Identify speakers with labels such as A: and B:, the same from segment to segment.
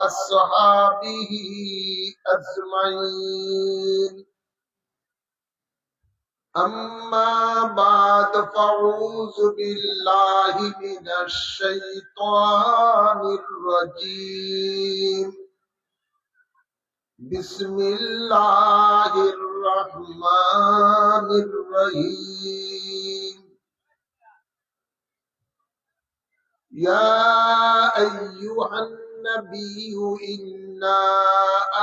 A: أصحابه أجمعين أما بعد فأعوذ بالله من الشيطان الرجيم بسم الله الرحمن الرحيم يا أيها النبي إنا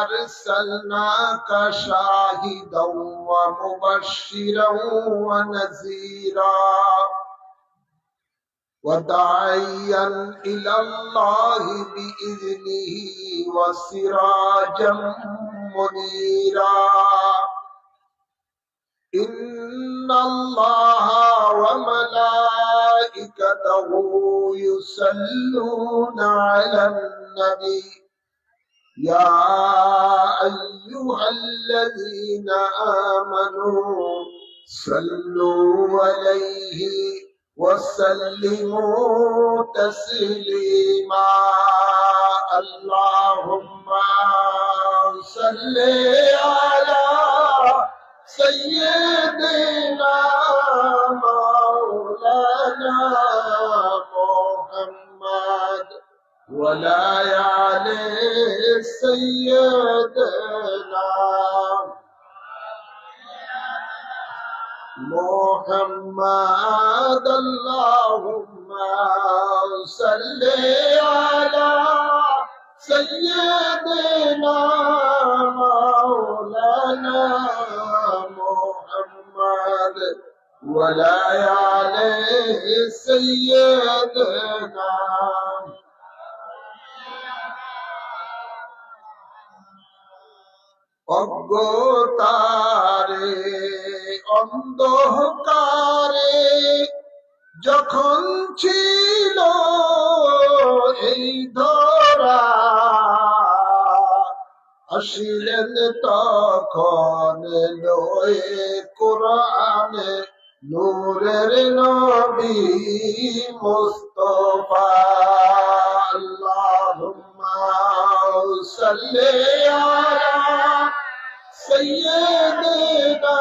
A: أرسلناك شاهدا ومبشرا ونذيرا وداعيا إلى الله بإذنه وسراجا منيرا إن الله وملائكته يصلون على النبي يا أيها الذين آمنوا صلوا عليه وسلموا تسليما اللهم صل على سيدنا مولانا محمد ولا علي سيدنا محمد اللهم صل على سيدنا مولانا محمد ولا عليه سيدنا অজ্ঞতারে অন্ধকারে যখন ছিল এই ধরা আসিলেন তখন লয়ে কোরআনে নূরের নবী মুস্তাফা আল্লাহুম্মা সাল্লি আলা سيدنا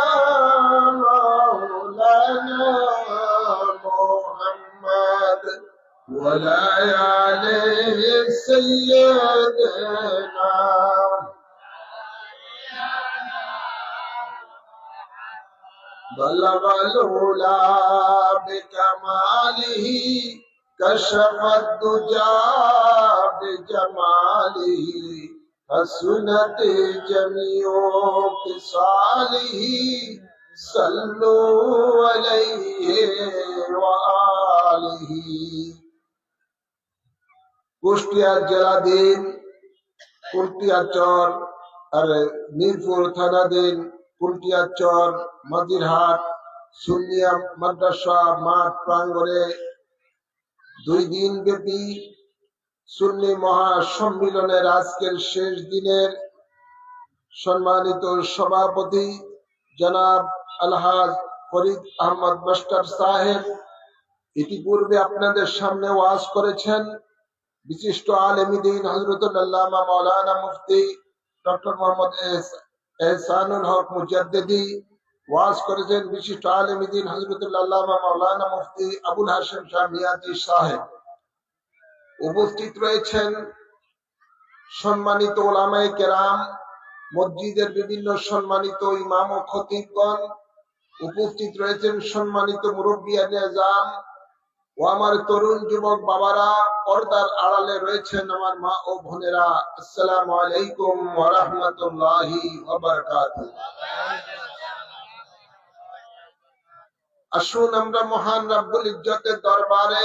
A: مولانا محمد ولا عليه سيدنا بلغ العلا بكماله كشف الدجى بجماله حسنت جميع خصاله صلوا عليه وآله কুষ্টিয়া জেলাধীন কুলটিয়াচর আর মিরপুর থানাধীন কুলটিয়াচর মাদিরহাট সুন্নিয়া মাদ্রাসা মাঠ প্রাঙ্গণে 2 দিন ব্যাপী সুন্নি মহাসম্মিলনের আজকের শেষ দিনের সম্মানিত সভাপতি জনাব আলহাজ ফরিদ আহমদ মাস্টার সাহেব ইতিপূর্বে আপনাদের সামনে ওয়াজ করেছেন। বিশিষ্ট আলেমী দ্বীন হযরতুল আল্লামা মাওলানা মুফতি ডক্টর মোহাম্মদ এহসানুল হক মুজাদ্দিদি ওয়াজ করেছেন। বিশিষ্ট আলেমী দ্বীন হযরতুল আল্লামা মাওলানা মুফতি আবুল হাশেম শাহ মিয়াজি সাহেব উপস্থিত রয়েছেন। সম্মানিত ওলামায়ে কেরাম, মসজিদের বিভিন্ন সম্মানিত ইমাম ও খতিবগণ উপস্থিত রয়েছেন। সম্মানিত মুরব্বিয়ানে আযম ও আমার তরুণ যুবক বাবারা, পর্দার আড়ালে রয়েছেন আমার মা ও বোনেরা, আসসালামু আলাইকুম ওয়া রাহমাতুল্লাহি ওয়া বারাকাতুহু। আসুন আমরা মহান রব্বুল ইজ্জতের দরবারে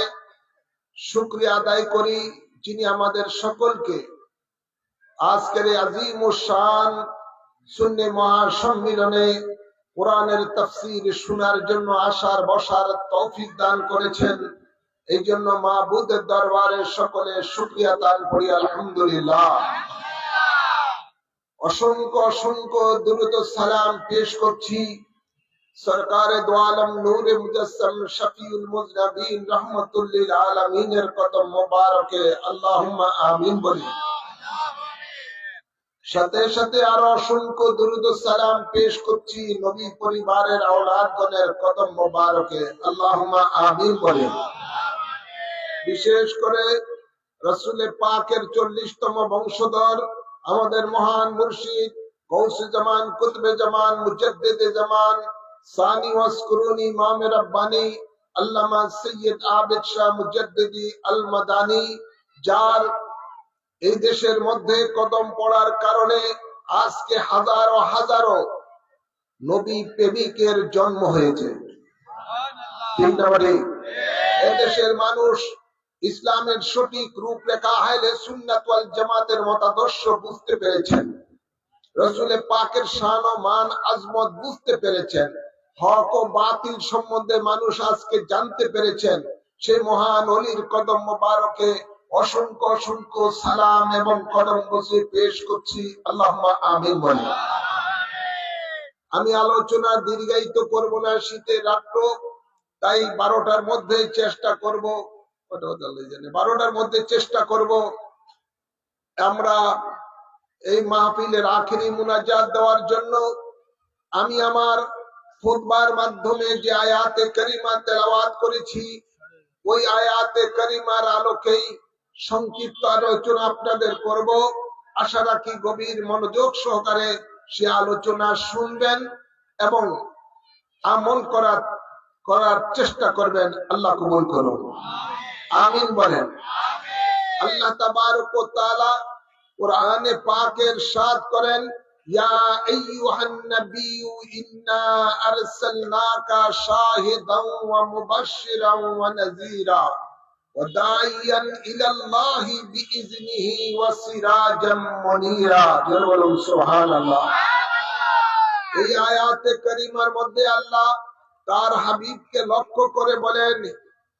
A: শুকরিয়া আদায় করি, যিনি আমাদের সকলকে আজকের এই আজিম ও শান সুন্নি মহাসম্মিলনে কোরআনের তাফসীর শোনার জন্য আসার বসার তৌফিক দান করেছেন। এই জন্য মাবুদের দরবারে সকলে শুকরিয়া দান করি আলহামদুলিল্লাহ। অসংখ্য অসংখ্য দুরূদ ও সালাম পেশ করছি সরকারে দো আলম নূরে মুজাসসাম শফিউল মুজনবিন রাহমাতুল লিল আলামিনের কদম মোবারকে, আল্লাহুম্মা আমিন বলি। সাথে সাথে আরো অসংখ্য দুরূদ ও সালাম পেশ করছি নবী পরিবারের আওলাদগণের কদম মোবারকে, আল্লাহুম্মা আমিন বলেন। বিশেষ করে রাসূলে পাকের 40তম বংশধর আমাদের মহান মুর্শিদ গৌসে জামান, কুতবে জামান, মুজাদ্দিদে জামান, সানি ওয়াসকুরুনি ইমাম রাব্বানি আল্লামা সৈয়দ আবেদ শাহ মুজাদ্দিদি আল মাদানী, যার এই দেশের মধ্যে কদম পড়ার কারণে আজকে হাজারো হাজারো নবী প্রেমিকের জন্ম হয়েছে। ঠিক না বলে? এদেশের মানুষ ইসলামের সঠিক রূপরেখা আহলে সুন্নাত ওয়াল জামাতের মতাদর্শ বুঝতে পেরেছেন, রাসূলে পাকের শান ও মান আজমত বুঝতে পেরেছেন, হক ও বাতিল সম্বন্ধে মানুষ আজকে জানতে পেরেছেন। সেই মহান ওলির কদম মোবারকে অসংখ্য অসংখ্য সালাম এবং কদম বসে পেশ করছি, আল্লাহুম্মা আমিন বলেন। আমি আলোচনা দীর্ঘায়িত করব না, শীতের রাত্র, তাই 12টার মধ্যে চেষ্টা করব, 12টার মধ্যে চেষ্টা করব আমরা এই মাহফিলের আখেরি মুনাজাত দেওয়ার জন্য। আমি আমার খুতবার মাধ্যমে যে আয়াতে কারিমা তেলাওয়াত করেছি, ওই আয়াতে কারিমার আলোকেই সংক্ষিপ্ত আলোচনা আপনাদের করব। আশা রাখি গভীর মনোযোগ সহকারে সে আলোচনা শুনবেন এবং আমল করার চেষ্টা করবেন। আল্লাহ কবুল করুন, আমিন বলেন। আল্লাহ তাবারক ওয়া তাআলা কুরআনে পাকে ইরশাদ করেন, ইয়া আইয়ুহান নাবিয়্যু ইন্না আরসালনাকা শাহিদান ওয়া মুবাশশিরান ওয়া নাযীরা ওয়া দাঈয়ান ইলাল্লাহি বিইজনিহি ওয়া সিরাজাম মুনীরা। জোরে বলুন সুবহানাল্লাহ। এই আয়াতে কারিমার মধ্যে আল্লাহ তার হাবিবকে লক্ষ্য করে বলেন,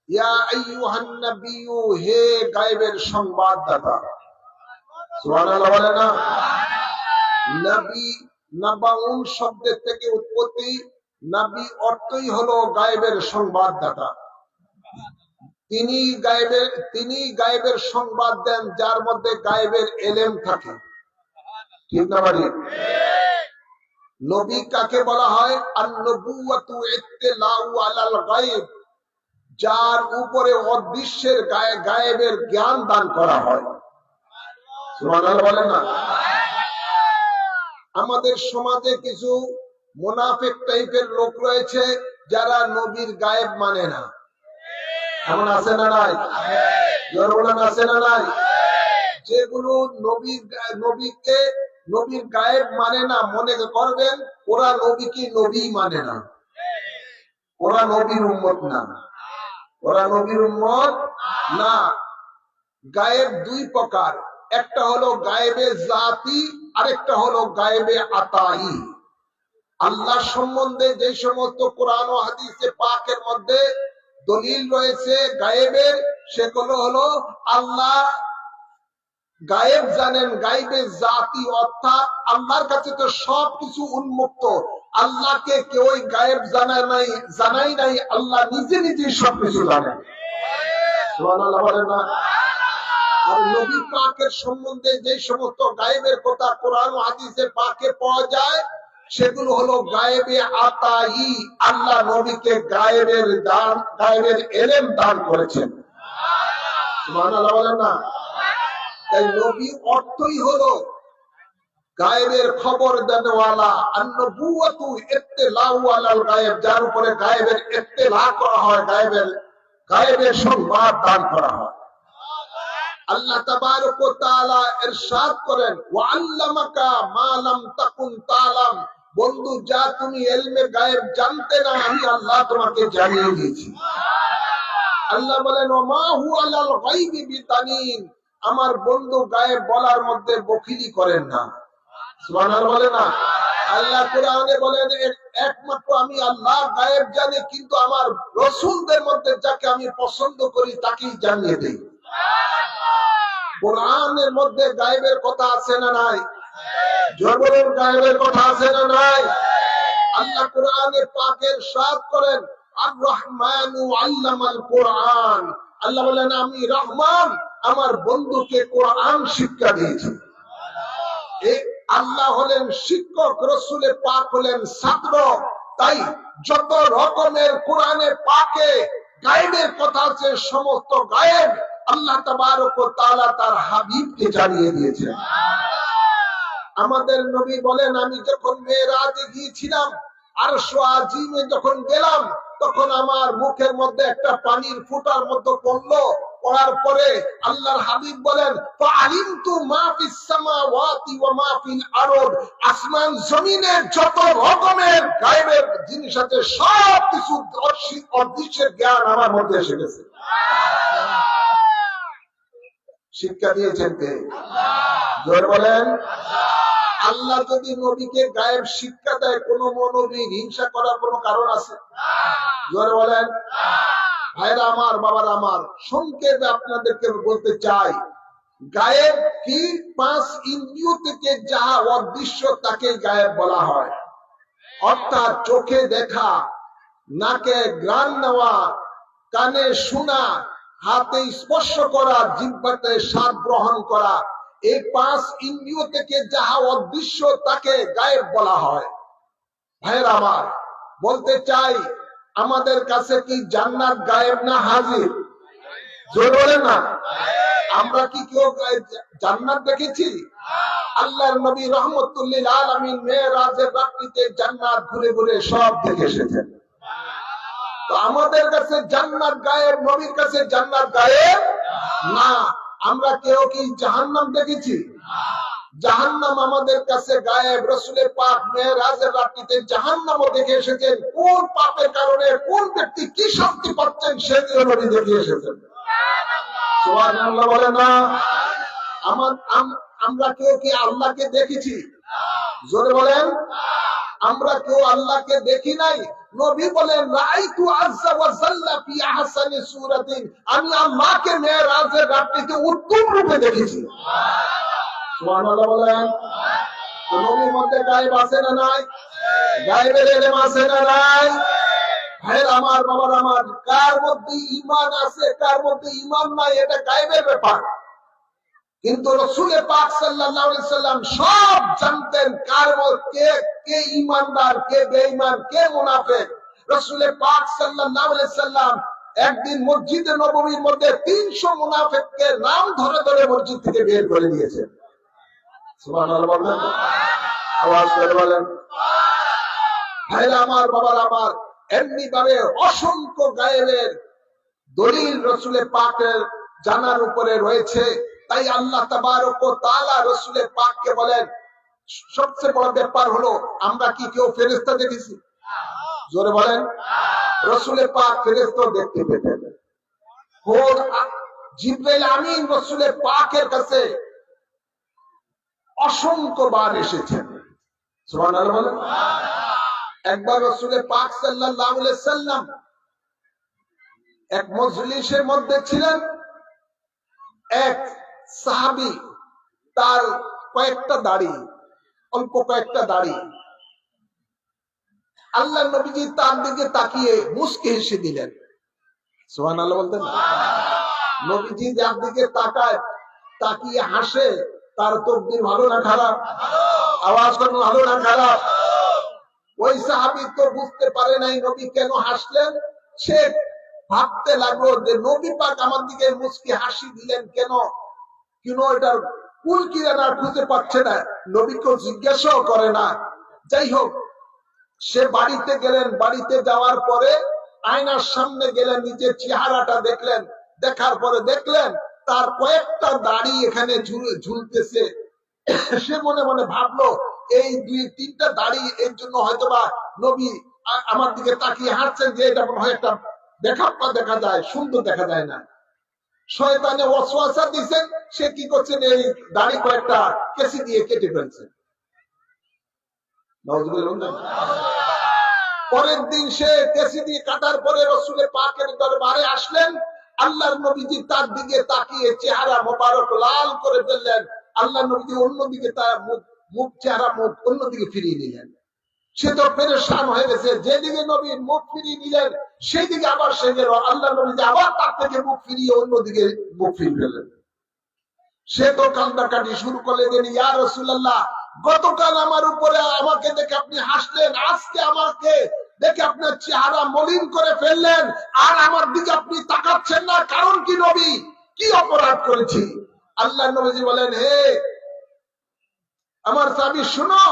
A: ইয়া আইয়ুহান নাবিয়্যু, হে গায়েবের সংবাদদাতা। সুবহানাল্লাহ বলেন না? নবী, নাবাউন শব্দের থেকে উৎপত্তি। নবী অর্থই হলো গায়েবের সংবাদদাতা। তিনি গায়েবের সংবাদ দেন, যার মধ্যে গায়েবের এলেম থাকে। ঠিক না ভাই? নবী কাকে বলা হয়? আন-নবুওয়াতু ইত্তিলাউ আলাল গায়ব, যার উপরে অদৃশ্যের গায়েবের জ্ঞান দান করা হয়। সুবহানাল্লাহ বলেন না? আমাদের সমাজে কিছু মুনাফিক টাইপের লোক রয়েছে যারা নবীর গায়েব মানে না। এমন আছে না নাই? আছে না নাই? যেগুলো নবীর গায়েব মানে না, মনে করবেন ওরা নবীকে নবী মানে না, ওরা নবীর উম্মত না, ওরা নবীর উম্মত না। গায়েব দুই প্রকার, একটা হলো গায়েবে জাতি, আরেকটা হলো গায়েবে আতাই। আল্লাহ সম্বন্ধে যে সমস্ত কোরআন ও হাদিসে পাকের মধ্যে দলিল রয়েছে গায়েবের, সেগুলো হলো আল্লাহ গায়েব জানেন। গায়েবে জাতি অর্থাৎ আল্লাহর কাছে তো সবকিছু উন্মুক্ত, আল্লাহকে কেউ গায়েব জানাই নাই, আল্লাহ নিজে নিজেই সবকিছু জানেন। সুবহানাল্লাহ বলেন না? আর নবী পাকের সম্বন্ধে যে সমস্ত গায়েবের কথা কোরআন ও হাদিসে পাকে পাওয়া যায়, সেগুলো হলো গায়েবে আতাই। আল্লাহ নবীকে গায়েবের ইলম দান করেছেন। সুবহানাল্লাহ বলেন না? তাই নবী অর্থই হলো গায়েবের খবর দেওয়ালা। আন-নবুওয়াতু ইত্তিলাউ আলাল গায়েব, যার উপরে গায়েবের ইত্তিলা করা হয়, গায়েবের সংবাদ দান করা হয়। আল্লাহ তাবারক ওয়া তাআলা ইরশাদ করেন, ওয়া আল্লামাকা মা লাম তাকুন তাআলাম, বন্ধু যা তুমি ইলমে গায়েব জানতে না, আমি আল্লাহ তোমাকে জানিয়ে দিয়েছি। আল্লাহ বলেন, ওয়া মা হুয়া আলাল গায়বি বিতানিন, আমার বন্ধু গায়েব বলার মধ্যে বখিলি করেন না। সুবহানাল্লাহ বলেন না? আল্লাহ কোরআনে বলেন, একমাত্র আমি আল্লাহ গায়েব জানি, কিন্তু আমার রাসূলদের মধ্যে যাকে আমি পছন্দ করি তাকেই জানিয়ে দেই। কোরআনের মধ্যে গায়েবের কথা আছে না নাই? জবরের গায়েবের কথা আছে না নাই? আল্লাহ কোরআনে পাকে ইরশাদ করেন, আর রহমানু আল্লামাল কোরআন, আল্লাহ বলেন আমি রহমান আমার বন্ধুকে কোরআন শিক্ষা দিয়েছি। আল্লাহ হলেন শিক্ষক, রসুলে পাক হলেন ছাত্র। তাই যত রকমের কোরআনে পাকে গায়েবের কথা আছে, সমস্ত গায়েব আল্লাহ তাবারক ওয়া তাআলা তার হাবিবকে জানিয়ে দিয়েছেন। আমাদের নবী বলেন, আমি যখন মেরাজে গিয়েছিলাম, আরশ আজিমে যখন গেলাম, তখন আমার মুখের মধ্যে একটা পানির ফোঁটার মতো পড়লো। পড়ার পরে আল্লাহর হাবিব বলেন, ফাআলিমতু মা ফিস সামাওয়াতি ওয়া মা ফিল আরদ, আসমান জমিনের যত রকমের গায়েবের জিনিস আছে সব কিছু অদৃশ্যের জ্ঞান আমার মধ্যে এসে গেছে। শিক্ষা দিয়েছেন কে? জোরে বলেন। আল্লাহ যদি নবীকে গায়েব শিক্ষা দেয়, কোন নবী হিংসা করার কোন কারণ আছে? জোরে বলেন। ভাইরা আমার, বাবার আমার, সংক্ষেপে আপনাদেরকে বলতে চাই, গায়েব কি? 5 ইন্দ্রিয় থেকে যাহা অদৃশ্য তাকে গায়েব বলা হয়। অর্থাৎ চোখে দেখা, নাকে ঘ্রাণ নেওয়া, কানে শোনা, হাতে স্পর্শ করা, জিহ্বাতে স্বাদ গ্রহণ করা, এই 5 ইন্দ্রিয় থেকে যাহা অদৃশ্য তাকে গায়েব বলা হয়। ভাইরা আমার, বলতে চাই, আমাদের কাছে কি জান্নাত গায়েব না হাজির? জোরে বলেন না। আমরা কি কেউ জান্নাত দেখেছি? আল্লাহর নবী রাহমাতুল লিল আলামিন মেরাজের রাত্রিতে জান্নাত ঘুরে ঘুরে সব দেখে এসেছেন। তো আমাদের কাছে জান্নাত গায়েব, নবীর কাছে জান্নাত গায়েব না। আমরা কেউ কি জাহান্নাম দেখেছি? জাহান্নাম আমাদের কাছে গায়েব। রাসূলের পাক মেরাজের রাত্রিতে জাহান্নামও দেখে এসেছেন। কোন পাপের কারণে কোন ব্যক্তি কি শাস্তি পাচ্ছেন সেটিও নবী দেখে এসেছেন। সুবহানাল্লাহ বলে না। আমরা কেউ কি আল্লাহকে দেখেছি? জোরে বলেন। আমরা কেউ আল্লাহকে দেখি নাই। নবী বলেন, রাআইতু আযজা ওয়া জাল্লা ফি আহসানি সূরাতিন, আমি আল্লাহকে মেরাজের রাত্রিতে উত্তম রূপে দেখেছি। সুবহানাল্লাহ বলেন। নবীর মধ্যে গায়েব আছে না নাই? গায়েবের ইলম আছে না নাই? ভাইরা আমার, বাবার আমার, কার মধ্যে ঈমান আছে, কার মধ্যে ঈমান নাই, এটা গায়েবের ব্যাপার। কিন্তু রাসূল পাক সাল্লাল্লাহু আলাইহি সাল্লাম সব জানতেন, কার মধ্যে কে ঈমানদার, কে বেঈমান, কে মুনাফিক। রাসূল পাক সাল্লাল্লাহু আলাইহি সাল্লাম একদিন মসজিদে নববীর মধ্যে 300 মুনাফিককে নাম ধরে ধরে মসজিদ থেকে বের করে দিয়েছেন। সুবহানাল্লাহ বলেন। আওয়াজ করে বলেন। ভাইরা আমার, বাবার আমার, এমনি ভাবে অসংখ্য গায়েবের দলিল রাসূল পাকের জানার উপরে রয়েছে। তাই আল্লাহ তাবারক ওয়া তাআলা রাসূল পাককে বলেন, সবচেয়ে বড় ব্যাপার হলো, আমরা কি কেউ ফেরেশতা দেখেছি? জোরে বলেন। রাসূল পাক ফেরেশতা দেখতে পেতেন। জিবরাইল আমিন রাসূল পাকের কাছে অসংখ্য বার এসেছেন। সুবহানাল্লাহ বলেন। একবার রাসূল পাক সাল্লাল্লাহু আলাইহি সাল্লাম এক মজলিসের মধ্যে ছিলেন। এক সাহাবী, তার কয়েকটা দাড়ি, অল্প কয়েকটা দাড়ি। আল্লাহ নবীজি তার দিকে তাকিয়ে মুস্কি হেসে দিলেন। সুবহানাল্লাহ বলতেন। নবীজি যার দিকে তাকায়, তাকিয়ে হাসে, তার তকদীর ভালো না খারাপ? আওয়াজ করুন, ভালো না খারাপ? ওই সাহাবী তো বুঝতে পারে নাই নবী কেন হাসলেন। সে ভাবতে লাগলো যে নবী পাক আমার দিকে মুস্কি হাসি দিলেন কেন, এটার কুল কিরানা খুঁজে পাচ্ছে না। নবীকে জিজ্ঞাসাও করে না। যাই হোক, সে বাড়িতে গেলেন। বাড়িতে যাওয়ার পরে আয়নার সামনে গেলেন, নিজের চেহারাটা দেখলেন। দেখার পরে দেখলেন তার কয়েকটা দাড়ি এখানে ঝুলতেছে। সে মনে মনে ভাবলো, এই 2-3টা দাড়ি, এর জন্য হয়তোবা নবী আমার দিকে তাকিয়ে হাঁটছেন, যে এটা মনে হয় একটা দেখাপ্পা দেখা যায়, সুন্দর দেখা যায় না। শয়তানে ওয়াসওয়াসা দিয়েছেন। সে কি করছেন, এই দাড়ি কয়েকটা কেসি দিয়ে কেটে ফেলছেন। পরের দিন সে কেসি দিয়ে কাটার পরে রাসূল পাকের দরবারে আসলেন। আল্লাহর নবীজি তার দিকে তাকিয়ে চেহারা মোবারক লাল করে ফেললেন। আল্লাহ নবীজি অন্যদিকে তার চেহারা মুখ অন্যদিকে ফিরিয়ে নিলেন। সে তো পেরেশান হয়ে গেছে। যেদিকে নবীর মুখ ফিরিয়ে নিলেন সেই দিকে আবার সে গেল। আল্লাহ নবীজি আবার তার থেকে মুখ ফিরিয়ে অন্যদিকে মুখ ফিরিয়ে ফেললেন। সে তো কান্দাকাটি শুরু করলেন, ইয়া রাসূলুল্লাহ, গতকাল আমার উপরে আমাকে দেখে আপনি হাসলেন, আজকে আমাকে দেখে আপনার চেহারা মলিন করে ফেললেন, আর আমার দিকে আপনি তাকাচ্ছেন না, কারণ কি নবী? কি অপরাধ করেছি? আল্লাহ নবীজি বলেন, হে আমার সাহাবী শুনো,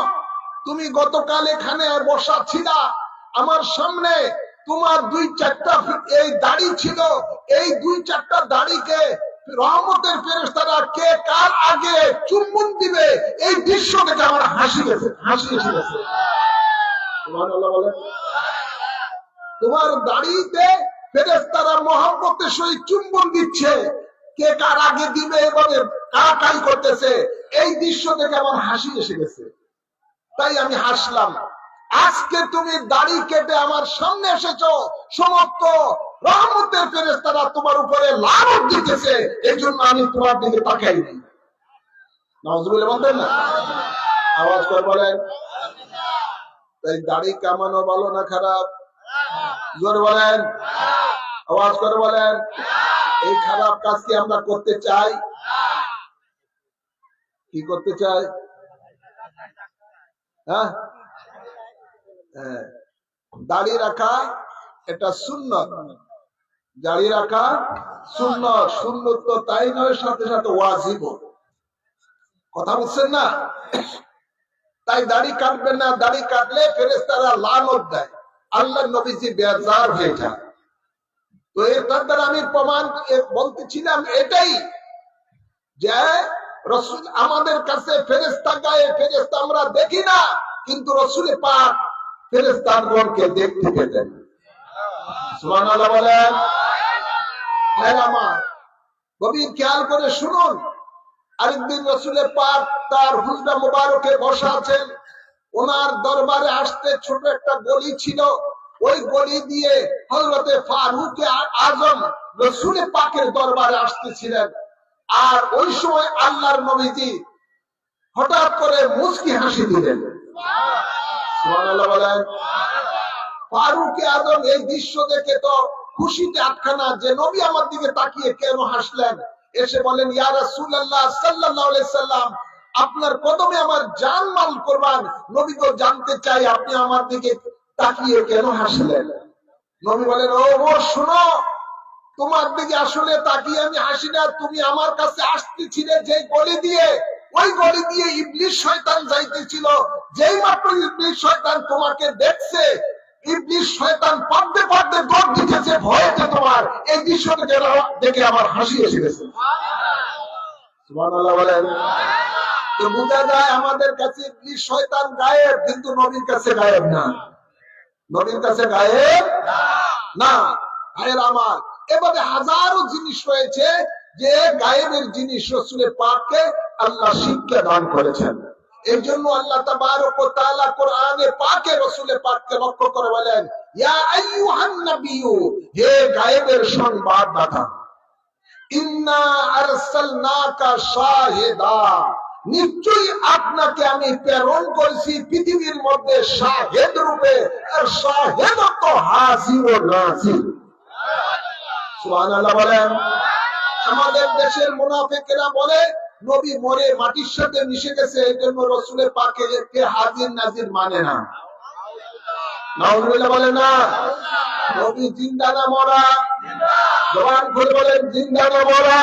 A: তুমি গতকাল এখানে বসা ছিলা, আমার সামনে তোমার 2-4টা এই দাড়ি ছিল, এই 2-4টা দাড়িকে রহমতের ফেরেশতারা কে কার আগে চুম্বন দিবে, এই দৃশ্য দেখে আমার হাসি এসে গেছে। সুবহানাল্লাহ বলেন। তোমার দাড়িতে ফেরেশতারা মহব্বতের সহিত চুম্বন দিচ্ছে, কে কার আগে দিবে এভাবে কাকাই করতেছে, এই দৃশ্য দেখে আমার হাসি এসে গেছে, তাই আমি হাসলাম। আজকে তুমি দাড়ি কেটে আমার সামনে এসেছো, সমস্ত রহমতের ফেরেশতারা তোমার উপরে লানত দিতেছে, এই জন্য আমি তোমার দিকে তাকাইনি। নাউজুবিল্লাহ বলতেন না? আওয়াজ করে বলেন। তাই দাড়ি কামানো ভালো না খারাপ? জোরে বলেন, আওয়াজ করে বলেন। এই খারাপ কাজ কি আমরা করতে চাই? কি করতে চাই? হ্যাঁ, দাড়ি রাখা এটা সুন্নত, দাড়ি রাখা সুন্নত। সুন্নত তো তাই নয়, সাথে সাথে ওয়াজিব। কথা বুঝছেন না? তাই দাড়ি কাটবেন না, দাড়ি কাটলে ফেরেশতারা লানত দেয়, আল্লাহর নবীজি বেজার হয়ে যায়। তো এটার দ্বারা আমি প্রমাণ বলতেছিলাম এটাই, যে রসুল আমাদের কাছে ফেরেশতা গায়ে ফেরেশতা আমরা দেখি না, কিন্তু রসুল পাক ফেরেশতাগণকে দেখতে পেতেন। সুবহানাল্লাহ বলেন। হ্যাঁ আমার গভীর খেয়াল করে শুনুন, আরেকদিন রসুলের পাক তার হুজরা মুবারকে বসা আছেন, ওনার দরবারে আসতে ছোট একটা গলি ছিল, ওই গলি দিয়ে হযরতে ফারুক আজম রসুলের পাকের দরবারে আসতেছিলেন। আর ওই সময় আল্লাহর নবীজি হঠাৎ করে মুচকি হাসি দিলেন। সুবহানাল্লাহ বলেন। ফারুক আজম এই দৃশ্য দেখে তো খুশিতে আটখানা, যে নবী আমার দিকে তাকিয়ে কেন হাসলেন। এসে বলেন, ইয়া রাসূলুল্লাহ সাল্লাল্লাহু আলাইহি সাল্লাম, আপনার কদমে আমার জান মাল কুরবান, নবী তো জানতে চাই আপনি আমার দিকে তাকিয়ে কেন হাসলেন। নবী বলেন, ও শুনো, তোমার দিকে আসলে তাকিয়ে আমি হাসি না, তুমি আমার কাছে আসতেছিলে যে গলি দিয়ে, ওই গলি দিয়ে ইবলিস শয়তান যাইতেছিল, যেই মাত্র ইবলিস শয়তান তোমাকে দেখছে, ইবলিস শয়তান পারতে পারতে দৌড় দিতেছে ভয়েতে, তোমার এই দৃশ্যটা দেখে আমার হাসি এসে গেছে। সুবহানাল্লাহ বলেন। তো বোঝা যায় আমাদের কাছে ইবলিস শয়তান গায়েব, কিন্তু নবীর কাছে গায়েব না, নবীর কাছে গায়েব না। ভাইয়ের আমার, এভাবে হাজারো জিনিস রয়েছে যে গায়েবের জিনিস রাসূলের পাককে আল্লাহ শিক্ষা দান করেছেন। এই জন্য আল্লাহ তাবারক ওয়া তাআলা কোরআনে পাকে রাসূলের পাককে লক্ষ্য করে বলেন, ইয়া আইয়ুহান নাবিয়্যু, হে গায়েবের সংবাদদাতা, ইন্না আরসালনাকা শাহিদা, নিশ্চয়ই আপনাকে আমি প্রেরণ করেছি পৃথিবীর মধ্যে শাহিদ রূপে, আর শাহিদ তো হাজির ও নাজির। সুবহানাল্লাহ বলেন। আমাদের দেশের মুনাফিকেরা বলে নবী মরে মাটির সাথে মিশে গেছে, এই জন্য রাসূলের পাককে হাজির নাজির মানে না। নাউজুবিল্লাহ বলে না। নবী জিন্দা না মরা? জবান খুলে বলেন, জিন্দা না মরা?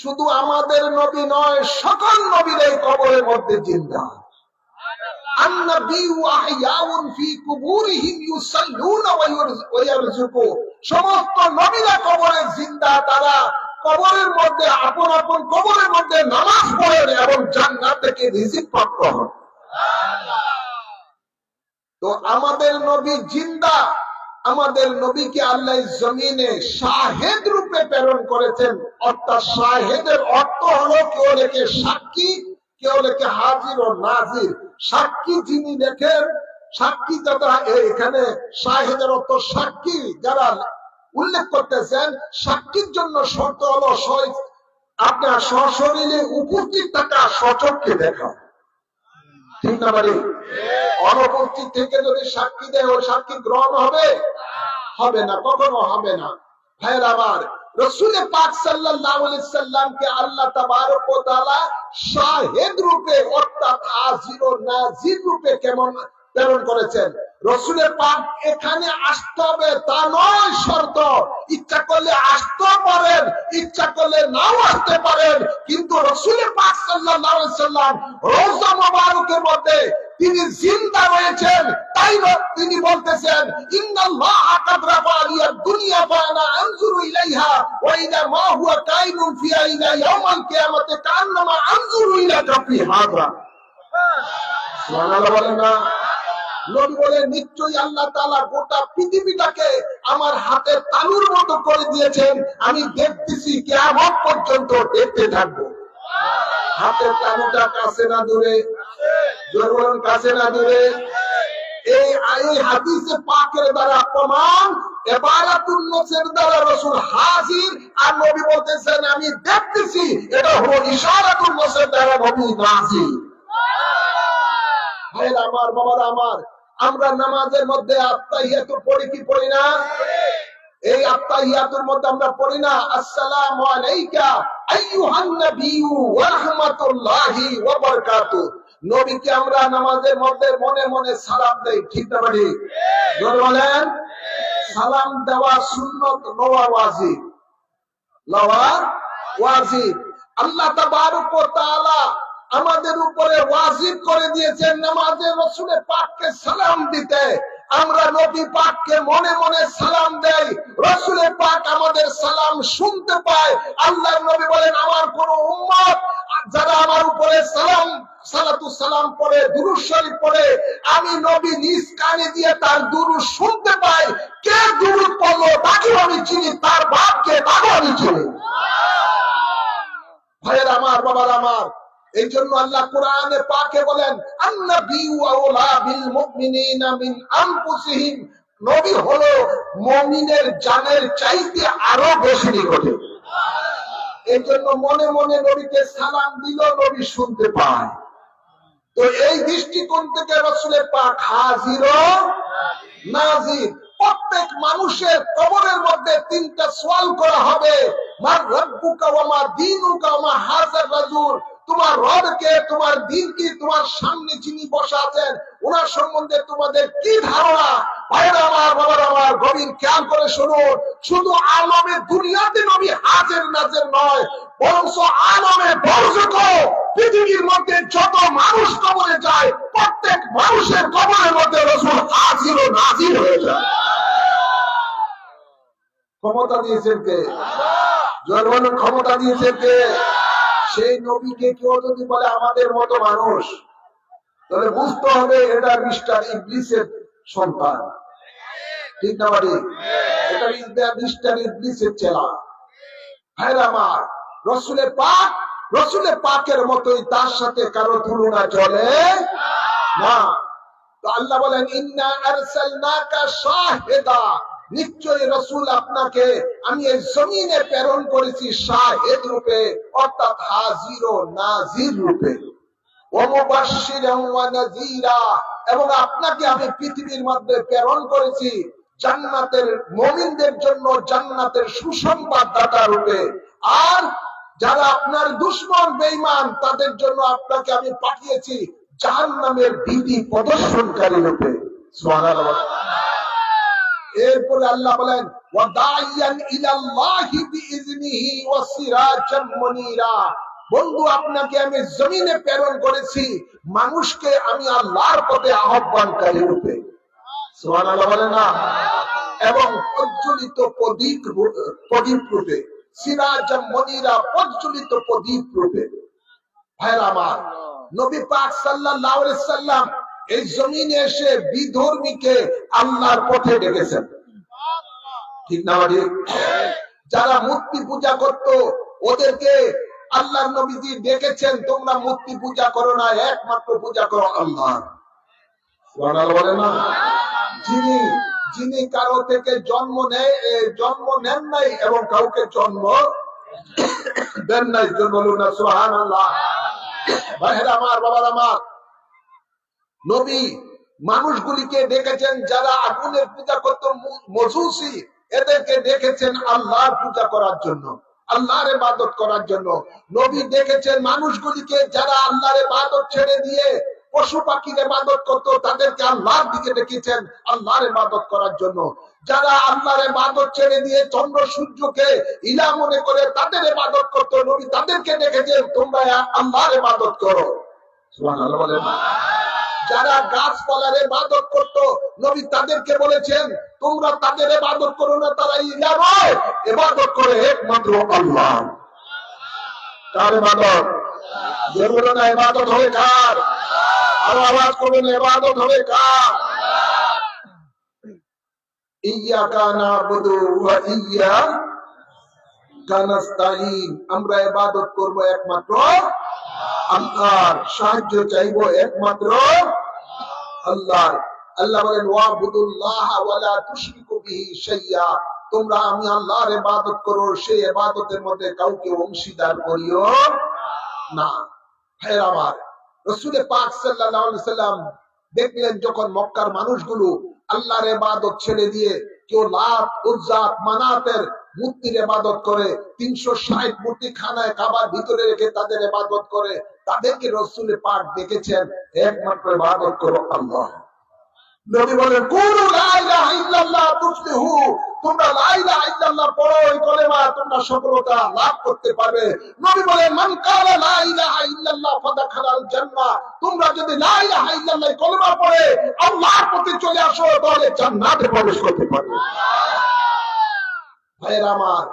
A: শুধু আমাদের নবী নয়, সকল নবীরাই কবরের মধ্যে জিন্দা। সমস্ত নবীরা কবরে জিন্দা, তারা কবরের মধ্যে আপন আপন কবরের মধ্যে নামাজ পড়েন এবং জান্নাত থেকে রিজিক প্রাপ্ত হন। তো আমাদের নবী জিন্দা, আমাদের নবীকে আল্লাহ জমিনে শাহেদ রূপে প্রেরণ করেছেন। অর্থাৎ শাহেদের অর্থ হলো কেউ লেখে সাক্ষী, কেউ লেখে হাজির ও নাজির। সাক্ষী যিনি লেখেন, সাক্ষী যারা, এখানে শাহেদের অর্থ সাক্ষী যারা উল্লেখ করতেছেন, সাক্ষীর জন্য শর্ত হলো আপনার সশরীরে উপস্থিত থাকা, সচক্ষে দেখা। ঠিক না বাড়ি? অনুপস্থিত থেকে যদি সাক্ষী দেয়, ওই সাক্ষী গ্রহণ হবে? হবে না, কখনো হবে না। ভাইয়ের আমার, রসুল পাক সাল্লাল্লাহু আলাইহি সাল্লামকে আল্লাহ তাবারক ওয়া তাআলা শাহিদ রূপে অর্থাৎ হাজির ও নাজির রূপে কেমন প্রেরণ করেছেন। রসুলের পাক এখানে আসতে হবে তা নয় শর্ত, ইচ্ছা করলে আসতেও পারেন, ইচ্ছা করলে নাও আসতে পারেন, কিন্তু রসুলের পাক সাল্লাল্লাহু আলাইহি সাল্লাম রওজা মুবারকের মধ্যে তিনি জিন্দা রয়েছেন, তাই তিনি বলতেছেন ইন্নাল্লাহা কাদ রাফা'আ দুনিয়া ফানা আনজুরু ইলাইহা ওয়া ইযা মা হুয়া কাইনুন ফি আইনা ইয়াউমাল কিয়ামাতি কান্নামা আনজুরু ইলা কাফি হাদরা। সুবহানাল্লাহ বলেন না? নবী বলেন নিশ্চয়ই আল্লাহ তাআলা গোটা পৃথিবীটাকে আমার হাতের তালুর মতো করে দিয়েছেন, আমি দেখতেছি কিয়ামত পর্যন্ত দেখতে থাকবো। হাতের তালুটা কাছে না দূরে? জোরে বলেন কাছে না দূরে? এই হাদিসে পাকের দ্বারা প্রমাণ, ইবারাতুন নসের দ্বারা রাসূল হাজির, আর নবী বলতেছেন আমি দেখতেছি, এটা হলো ইশারাতুন নসের দ্বারা নবী নাজির। ভাইরা আমার, বাবারা আমার, আমরা নামাজের মধ্যে আত্তাহিয়াতু পড়ি কি পড়ি না? এই আত্তাহিয়াতুর মধ্যে আমরা পড়ি না আসসালামু আলাইকা আইয়ুহান নাবিয়্যু ওয়া রাহমাতুল্লাহি ওয়া বারাকাতুহু। নবীকে আমরা নামাজের মধ্যে মনে মনে সালাম দেই, ঠিক না ঠিক? জোরে বলেন। সালাম দেওয়া সুন্নাত নওয়া ওয়াজিব, নওয়া ওয়াজিব। আল্লাহ তাবারক ওয়া তাআলা আমাদের উপরে ওয়াজিব করে দিয়েছেন নামাজে রাসূলের পাককে সালাম দিতে। আমরা নবী পাককে মনে মনে সালাম দেই, রাসূলের পাক আমাদের সালাম শুনতে পায়। আল্লাহর নবী বলেন আমার কোন উম্মত যারা আমার উপরে সালাতু সালাম পড়ে, দুরূদ শরীফ পড়ে, আমি নবী নিজ কানে দিয়ে তার দুরূদ শুনতে পাই। কে দুরূদ পড়লো তাকে আমি চিনি, তার বাপকে তাকে আমি চিনি। ভাইয়ের আমার, বাবার আমার, এই জন্য আল্লাহ কোরআনে পাকে বলেন আন-নাবিয়্যু আওলা বিল মুমিনিনা মিন আনফুসিহিম, নবী হলো মুমিনের জানের চাইতে আরো বেশি নিকটে। এই জন্য মনে মনে নবীকে সালাম দিল, নবী শুনতে পায়। তো এই দৃষ্টিকোণ থেকে রাসূলের পাক হাজির ও নাজির। প্রত্যেক মানুষের কবরের মধ্যে তিনটা সওয়াল করা হবে, মান রাব্বুকা ওয়া মা দীনুকা ওয়া মা হাযার রাজুল, তোমার রব কে, তোমার দিন কি, তোমার সামনে যিনি বসা আছেন ওনার সম্বন্ধে তোমাদের কি ধারণা। ভাইরা আমার, বাবার আমার, গভীর খেয়াল করে শুনুন, শুধু আলমে দুনিয়াতে নবী হাজির নাজির নয়, বরং আলমে বরজখ পৃথিবীর মধ্যে যত মানুষ কবরে যায় প্রত্যেক মানুষের কবরের মধ্যে রাসূল হাজির ও নাজির হয়ে যায়। ক্ষমতা দিয়েছেন কে? জনগণের ক্ষমতা দিয়েছেন কে? সেই নবীকে কেউ যদি বলে আমাদের মতো মানুষ, তাহলে বুঝতে হবে এটা মিস্টার ইবলিসের সন্তান, ঠিক না বাড়ি? এটা মিস্টার ইবলিসের চেলা। ভাইরা আমার, রসুলের পাকের মতোই তার সাথে কারো তুলনা চলে না। তো আল্লাহ বলেন ইন্না আরসালনাকা শাহিদা, নিশ্চয়ই রসুল আপনাকে আমি এই জমিনে প্রেরণ করেছি শাহিদ রূপে, অর্থাৎ হাজির ও নাজির রূপে। ওয়া মুবাশশিরান ওয়া নাযীরা, এবং আপনাকে আমি পৃথিবীর মধ্যে প্রেরণ করেছি জান্নাতের মুমিনদের জন্য জান্নাতের সুসংবাদ দাতা রূপে, আর যারা আপনার দুশমন বেঈমান তাদের জন্য আপনাকে আমি পাঠিয়েছি জাহান্নামের ভীতি প্রদর্শনকারী রূপে। সুবহানাল্লাহ। এরপরে আল্লাহ বলেন ওয়াদাইয়ান ইলাল্লাহি বিইজনিহি ওয়া সিরাজাম মুনীরা, বন্ধু আপনাকে আমি জমিনে প্রেরণ করেছি মানুষকে আমি আল্লাহর পথে আহ্বানকারী রূপে। সুবহানাল্লাহ বলেন না? এবং প্রজ্বলিত প্রদীপ রূপে, সিরাজাম মুনীরা, প্রজ্বলিত প্রদীপ রূপে। ভাইরা আমার, নবী পাক সাল্লাল্লাহু আলাইহি সাল্লাম এই জমিনে এসে বিধর্মীকে আল্লাহর পথে ডেকেছেন, ঠিক না বাড়ি? যারা মূর্তি পূজা করত ওদেরকে আল্লাহর নবীজি ডেকেছেন তোমরা মূর্তি পূজা করো না, একমাত্র পূজা করো আল্লাহ। সুবহানাল্লাহ বলে না? যিনি কারো থেকে জন্ম নেন নাই এবং কাউকে জন্ম দেন নাই, বলুন না সুবহানাল্লাহ। ভাইরা আমার, বাবার আমার, নবী মানুষগুলিকে ডেকেছেন যারা আগুনের পূজা করত, মজুসি, এদেরকে ডেকেছেন আল্লাহর পূজা করার জন্য, আল্লাহর ইবাদত করার জন্য। নবী দেখেছেন মানুষগুলিকে যারা আল্লাহর ইবাদত ছেড়ে দিয়ে পশু পাখির ইবাদত করতো, তাদেরকে আল্লাহর দিকে ডেকেছেন আল্লাহর ইবাদত করার জন্য। যারা আল্লাহর ইবাদত ছেড়ে দিয়ে চন্দ্র সূর্যকে ইলাহ মনে করে তাদের ইবাদত করতো, নবী তাদেরকে ডেকেছেন তোমরা আল্লাহর ইবাদত করো। সুবহানাল্লাহ বলেন। যারা গাছপালার ইবাদত করতো, নবী তাদেরকে বলেছেন তোমরা তাদের ইবাদত করো না, তারা ইলাহ নয়, ইবাদত করে একমাত্র আল্লাহ। কার ইবাদত? যেগুলো না ইবাদত হবে কার? আর আওয়াজ করবেন, ইবাদত হবে কার? ইয়াকা নাবুদু ওয়া ইয়াকা নাস্তাঈন। আমরা ইবাদত করব একমাত্র আল্লাহর, সাহায্য চাইবো একমাত্র আল্লাহর। আল্লাহ বলেন ওয়াবুদুল্লাহ ওয়া লা তুশরিকু বিহি শাইয়্যা। তোমরা আমি আল্লাহর ইবাদত করো, সেই ইবাদতের মধ্যে কাউকে অংশীদার করিও না। ভাইরা আমার, রাসূল পাক সাল্লাল্লাহু আলাইহি সাল্লাম দেখলেন যখন মক্কার মানুষগুলো আল্লাহর ইবাদত ছেড়ে দিয়ে কেউ লাত, উজ্জা, মানাতের মূর্তির ইবাদত করে, 360 মূর্তি খানায় কাবার ভিতরে রেখে তাদের ইবাদত করে, তাদেরকে রাসূল পাক দেখেছেন একমাত্র ইবাদত করো আল্লাহ। নবী বলেন কুলু লা ইলাহা ইল্লাল্লাহ তুফলিহু। তোমরা লা ইলাহা ইল্লাল্লাহ পড়ো, এই কলেমা তোমরা সফলতা লাভ করতে পারবে। নবী বলেন মান কালা লা ইলাহা ইল্লাল্লাহ ফাদাখালাল জান্নাহ। তোমরা যদি লা ইলাহা ইল্লাল্লাহ কলেমা পড়ে আল্লাহর পথে চলে আসো, তাহলে জান্নাতে প্রবেশ করতে পারবে। ভাইরা আমার,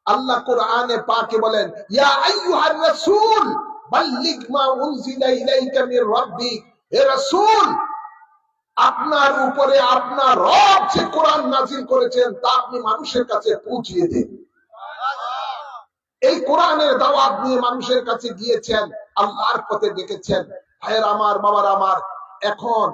A: আল্লাহ কোরআনে পাকে বলেন ইয়া আইয়ুহার রাসূল বাল্লিগ মা উনজিলা ইলাইকা মির রাব্বিক। হে রাসূল, আপনার উপরে আপনার রব যে কোরআন নাযিল করেছেন তা আপনি মানুষের কাছে পৌঁছিয়ে দিন। এই কোরআনের দাওয়াত নিয়ে মানুষের কাছে গিয়েছেন, আল্লাহর পথে ডেকেছেন। ভাইয়ের আমার, বাবার আমার, এখন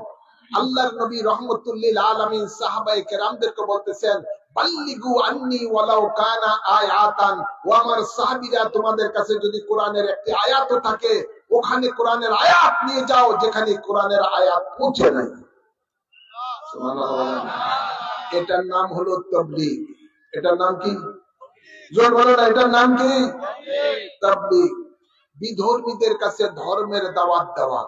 A: আল্লাহর নবী রাহমাতুল লিল আলামিন সাহাবায়ে কেরামদেরকে বলতেছেন বাল্লিগু আন্নী ওয়ালাউ কানা আয়াতান। ও আমার সাহাবীরা, তোমাদের কাছে যদি কোরআনের একটি আয়াতও থাকে, ওখানে কোরআনের আয়াত নিয়ে যাও যেখানে কোরআনের আয়াত পৌঁছে নাই। এটার নাম হলো তাবলীগ। এটার নাম কি? জোর বলো না, এটার নাম কি? তাবলীগ। বিধর্মীদের কাছে ধর্মের দাওয়াত দেওয়া।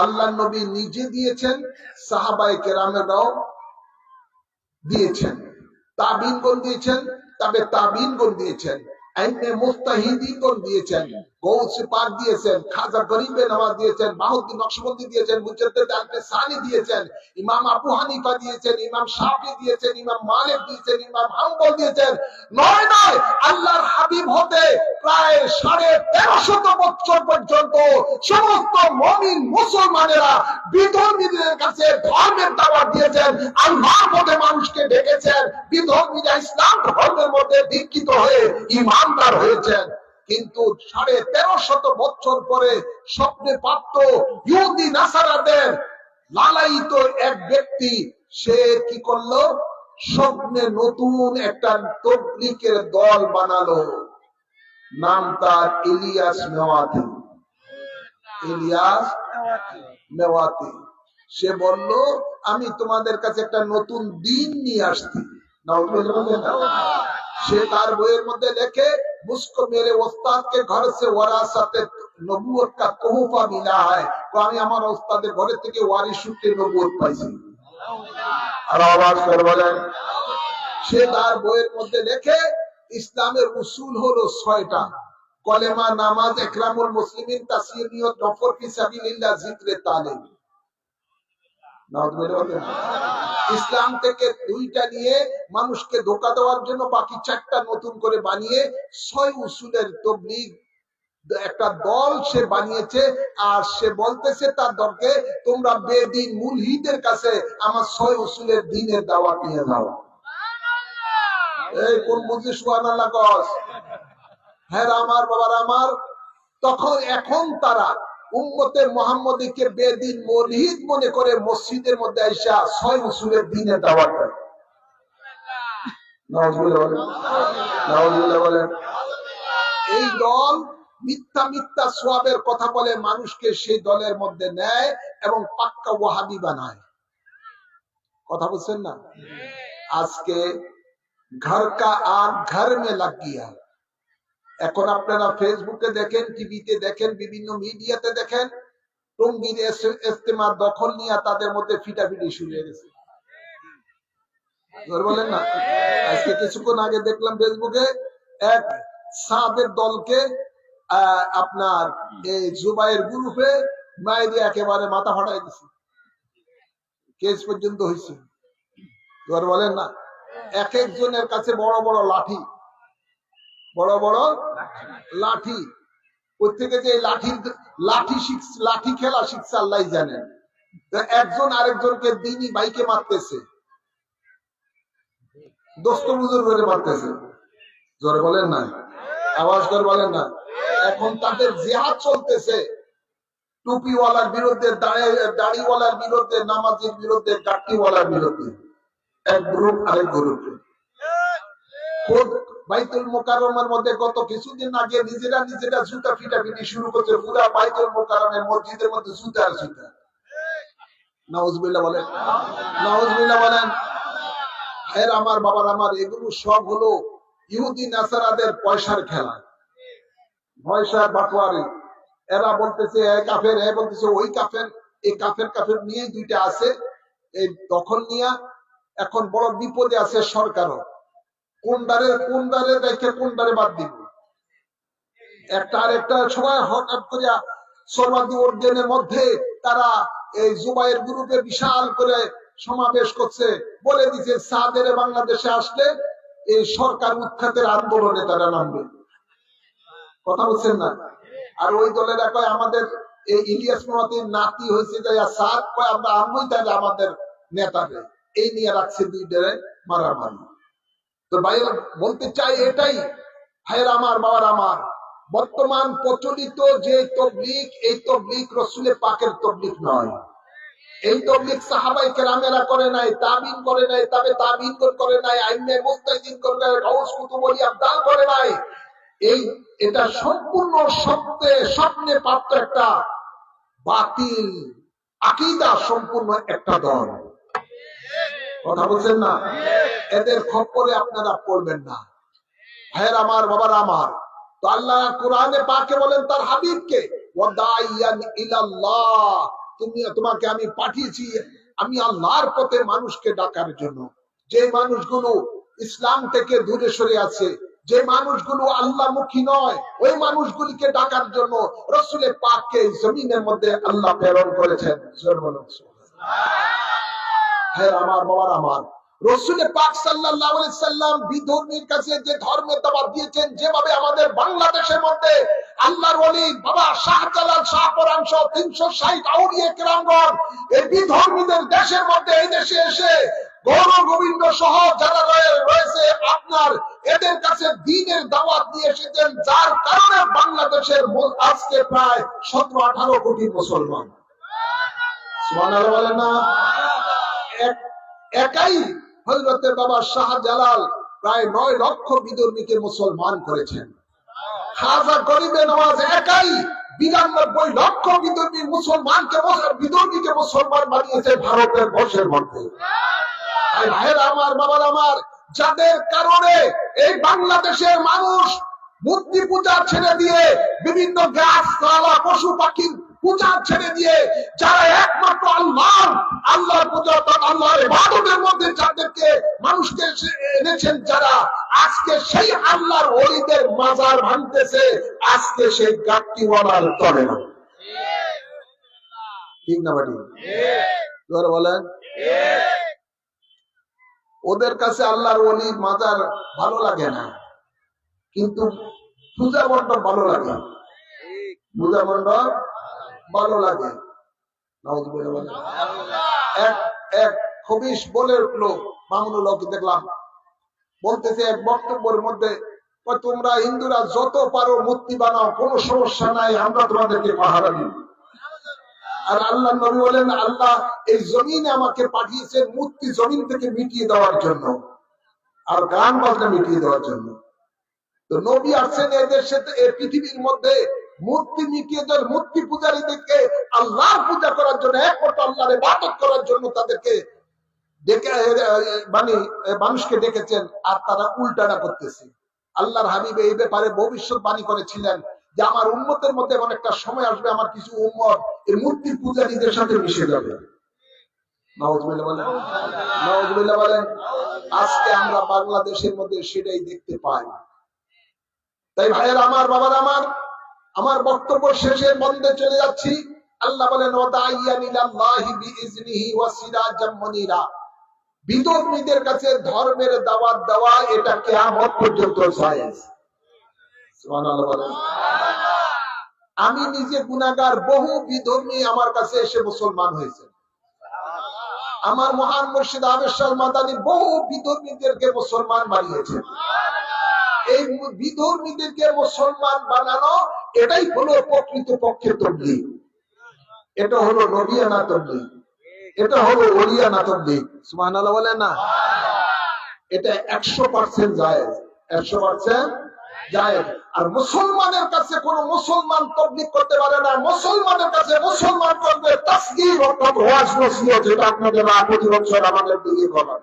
A: আল্লাহ নবী নিজে দিয়েছেন, সাহাবায়ে কেরামেরাও দিয়েছেন, তাবিঈনগণ দিয়েছেন, তবে তাবিঈনগণ দিয়েছেন, আইনে মুস্তাহিদীনগণ দিয়েছেন, গৌসে পাক দিয়েছেন, খাজা গরিবে নওয়াজ দিয়েছেন, বাহাউদ্দিন নকশবন্দি দিয়েছেন, মুজাদ্দিদ আল-সানি দিয়েছেন, ইমাম আবু হানিফা দিয়েছেন, ইমাম শাফি দিয়েছেন, ইমাম মালিক দিয়েছেন, ইমাম হাম্বল দিয়েছেন। নয় নয়, আল্লাহর হাবিব হতে প্রায় 1350 বছর পর্যন্ত সমস্ত মুমিন মুসলমানেরা বিধর্মীদের কাছে ধর্মের দাওয়াত দিয়েছেন, আল্লাহর পথে মানুষকে ডেকেছেন। বিধর্মীরা ইসলাম ধর্মের মধ্যে দীক্ষিত হয়ে ঈমানদার হয়েছেন। কিন্তু 1350 বছর পরে স্বপ্নে প্রাপ্ত ইহুদি নাসারাদের লালায়িত এক ব্যক্তি, সে কি করলো? স্বপ্নে নতুন একটা তাবলীগের দল বানালো। নাম তার ইলিয়াস মেওয়াতি। ইলিয়াস মেওয়াতি। সে বলল আমি তোমাদের কাছে একটা নতুন দিন নিয়ে আসছি। সে তার বইয়ের মধ্যে লেখে मुझको मेरे उस्ताद के घर से वरासत नबूवत का तोहफा मिला है। तो আমি আমার উস্তাদের ঘর থেকে ওয়ারিশ সূত্রে নবুয়ত পাইছি। আর আওয়াজ করে বলেন। সে তার বইয়ের মধ্যে লেখে ইসলামের উসুল হলো 6টা। কলেমা, নামাজ, ইকরামুল মুসলিমিন, তাসয়ির নিয়ত, নফর ফি সাবিলিল্লাহ, জিকরে তালিম। ইসলাম থেকে 2টা নিয়ে মানুষকে ধোঁকা দেওয়ার জন্য বাকি 4টা নতুন করে বানিয়ে 6 উসুলের তাবলীগ একটা দল সে বানিয়েছে। আর সে বলতেছে তার দলকে তোমরা বেদিন মুলহিদের কাছে আমার 6 উসুলের দ্বীনের দাওয়াত নিয়ে যাও। এই কোন বুঝি সুবহানাল্লাহ কস? হ্যাঁ আমার বাবার আমার, তখন এখন তারা উম্মতে মুহাম্মদীকে বেদিন মুলহিদ মনে করে মসজিদের মধ্যে আইসা 6 উসুলের দ্বীনের দাওয়াত দেয়। নাউজুবিল্লাহ বলেন, নাউজুবিল্লাহ বলেন। এই দল মিথ্যা মিথ্যা সওয়াবের কথা বলে মানুষকে সেই দলের মধ্যে নেয় এবং পাক্কা ওয়াহাবি বানায়। কথা বলছেন না? আজকে ঘর কা আগ ঘর মে লাগ গিয়া। এখন আপনারা ফেসবুকে দেখেন, টিভিতে দেখেন, বিভিন্ন মিডিয়াতে দেখেন, টঙ্গীর ইজতেমা দখল নিয়ে তাদের মধ্যে ফিটাফিটি শুরু হয়ে গেছে। বলেন না, আজকে কিছুক্ষণ আগে দেখলাম ফেসবুকে এক সাদের দলকে আপনার এই জুবাইয়ের গ্রুপে মাইরে একেবারে মাথা ফাটাই দিছে, কেস পর্যন্ত হয়েছে। বলেন না, এক একজনের কাছে বড় বড় লাঠি, বড় বড় লাঠি, প্রত্যেকে যে লাঠি খেলা শিখছে আল্লাহ জানেন। একজন আরেকজনকে দিনই বাইকে মারতেছে, দোস্ত বুজুর করে মারতেছে। জোরে বলেন না, আওয়াজ করে বলেন না। এখন তাদের জিহাদ চলতেছে, টুপিওয়ালার বিরুদ্ধে, দাড়িওয়ালার বিরুদ্ধে, নামাজের বিরুদ্ধে, গাট্টিওয়ালার বিরুদ্ধে, এক গ্রুপ আরেক গ্রুপে। বাইতুল মুকাররমের মধ্যে গত কিছুদিন আগে নিজেরা জুতা ফিটাফিটি শুরু করছে, পুরা বাইতুল মুকাররমের মসজিদের মধ্যে জুতা আর জুতা। নাউজুবিল্লাহ বলেন, নাউজুবিল্লাহ বলেন। ভাইয়ের আমার, বাবার আমার, এগুলো সব হলো ইহুদি নাসারাদের পয়সার খেলা, পয়সার বাটোয়ারি। এরা বলতেছে এই কাফের, এ বলতেছে ওই কাফের, এই কাফের নিয়ে দুইটা আছে, এই দখল নিয়ে এখন বড় বিপদে আছে সরকারও। কোনদারে রেখে কোনদারে বাদ দিব। একটা আরেকটা সময় হঠাৎ করে সর্বাদি অর্জনের মধ্যে তারা এই জুবাইয়ের গ্রুপে বিশাল করে সমাবেশ করছে, বলে দিছে সাদের বাংলাদেশে আসলে এই সরকার উৎখাতের আন্দোলনে তারা নামবে। কথা বলছেন না? আর ওই দলেরা কয় আমাদের এই ইলিয়াস মোহাম্মদের নাতি হয়েছে, সাদ কয় আমরা আনবই তাহলে আমাদের নেতাদের, এই নিয়ে রাখছে দুইটারে মারামারি। তো ভাইয়েরা বলতে চাই এটাই, ভাইয়ের আমার, বাবার আমার, বর্তমান প্রচলিত যে তবলিগ, এই তবলিগ রসুলে পাকের তবলিগ নয়। এই তবলিগ সাহাবায়ে কেরামেরা করে নাই, তাবিন করে নাই, তবে তাবিন করে নাই, আইনে মুস্তাহিদিন করে নাই, গাউস কুতুব ওলি আবদাল করে নাই। এটা সম্পূর্ণ স্বপ্নে প্রাপ্ত একটা বাতিল আকীদা সম্পূর্ণ একটা দল। কথা বলছেন না? এদের খপ্পরে আপনারা পড়বেন না ভাইয়ের আমার, বাবার আমার। তো আল্লাহ কোরআনে পাকে বলেন তার হাবিবকে, ওয়াদাইয়ান ইলাল্লাহ, তোমাকে আমি পাঠিয়েছি আমি আল্লাহর পথে মানুষকে ডাকার জন্য। যে মানুষগুলো ইসলাম থেকে দূরে সরে আছে, যে মানুষগুলো আল্লাহমুখী নয়, ওই মানুষগুলিকে ডাকার জন্য রাসূলে পাককে জমিনের মধ্যে আল্লাহ প্রেরণ করেছেন। হ্যাঁ আমার, বাবার আমার, রাসূলে পাক সাল্লাল্লাহু আলাইহি সাল্লাম বিধর্মীর কাছে যে ধর্মের দাওয়াত দিয়েছেন, যেভাবে আমাদের বাংলাদেশের মধ্যে আল্লাহর ওলি বাবা শাহজালাল, শাহপরান সহ 360 আউলিয়া কেরামগণ এই বিধর্মীদের দেশের মধ্যে, এই দেশে এসে গৌর গোবিন্দ সহ যারা রয়েছে আপনার, এদের কাছে দ্বীনের দাওয়াত দিয়ে এসেছেন, যার কারণে বাংলাদেশের আজকে প্রায় 17-18 কোটি মুসলমান। সুবহানাল্লাহ বলেন না? একাই হযরতে বাবা শাহজালাল প্রায় 9 লক্ষ বিধর্মীকে মুসলমান করেছেন। খাজা গরিবে নওয়াজ একাই 92 লক্ষ বিধর্মীকে মুসলমান বানিয়েছে ভারতের বর্ষের মধ্যে। ভাইয়ের আমার, বাবার আমার, যাদের কারণে এই বাংলাদেশের মানুষ মূর্তি পূজা ছেড়ে দিয়ে, বিভিন্ন গাছপালা, পশু পাখির পূজা ছেড়ে দিয়ে, যারা একমাত্র আল্লাহর পূজা, আল্লাহর ইবাদতের মধ্যে যাদেরকে মানুষকে এনেছেন, যারা আজকে সেই আল্লাহর ওলিদের মাজার ভাঙতেছে, আজকে সেই গাট্টিওয়ালার চলে না। ঠিক না বাড়ি? বলেন, ওদের কাছে আল্লাহর ওলির মাজার ভালো লাগে না, কিন্তু পূজা মণ্ডপ ভালো লাগে, পূজা মণ্ডপ ভালো লাগে। এক খবিশ বলে উঠলো, মামুনুল হক দেখলাম বলতেছে এক বক্তব্যের মধ্যে, তোমরা হিন্দুরা যত পারো মূর্তি বানাও, কোনো সমস্যা নাই, আমরা তোমাদেরকে পাহারা দিব। আর আল্লাহ নবী বলেন, আল্লাহ এই জমিনে আমাকে পাঠিয়েছেন মূর্তি জমিন থেকে মিটিয়ে দেওয়ার জন্য, আর গান বাজনা মিটিয়ে দেওয়ার জন্য। তো নবী আসছেন এদের সাথে, এই পৃথিবীর মধ্যে মূর্তি মিটিয়ে দেওয়ার, মূর্তি পূজারীদেরকে আল্লাহর পূজা করার জন্য, একমাত্র আল্লাহর ইবাদত করার জন্য তাদেরকে ডেকে মানে মানুষকে ডেকেছেন আর তারা উল্টাটা করতেছে। আল্লাহর হাবিব এই ব্যাপারে ভবিষ্যৎবাণী করেছিলেন যে আমার উম্মতের মধ্যে এমন একটা সময় আসবে, আমার কিছু উম্মত এই মূর্তি পূজারীদের সাথে মিশে যাবে। নাউজুবিল্লাহ বলেন, নাউজুবিল্লাহ বলেন। আজকে আমরা বাংলাদেশের মধ্যে সেটাই দেখতে পাই। তাই ভাইয়ের আমার, বাবার আমার বক্তব্য শেষে মন্দে চলে যাচ্ছি। আল্লাহ বলেন ওয়াদাইয়ান ইলাল্লাহি বিইজনিহি ওয়াসিরাজাম মুনিরা, বিধর্মীদের কাছে ধর্মের দাওয়াত দেওয়া এটা কিয়ামত পর্যন্ত জায়েজ। সুবহানাল্লাহ বলেন। আমি নিজে গুনাহগার, বহু বিধর্মী আমার কাছে এসে মুসলমান হয়েছে। আমার মহান মুর্শিদ আবেদ শাহ মাদানী বহু বিধর্মীদেরকে মুসলমান বানিয়েছেন। এই বিধর্মীদেরকে মুসলমান বানানো এটাই হলো প্রকৃত পক্ষে তাবলীগ। এটা হলো নবিয়ানা তাবলীগ, এটা হলো ওলিয়ানা তাবলীগ। সুবহানাল্লাহ বলেন না। এটা 100% জায়েজ, 100% জায়েজ। আর মুসলমানের কাছে কোন মুসলমান তাবলীগ করতে পারে না। মুসলমানের কাছে মুসলমান করবে তাসগীর অর্থাৎ ওয়াজ নসিহত, যেটা আপনাদের প্রতি বছর আমাদের দিকে করেন।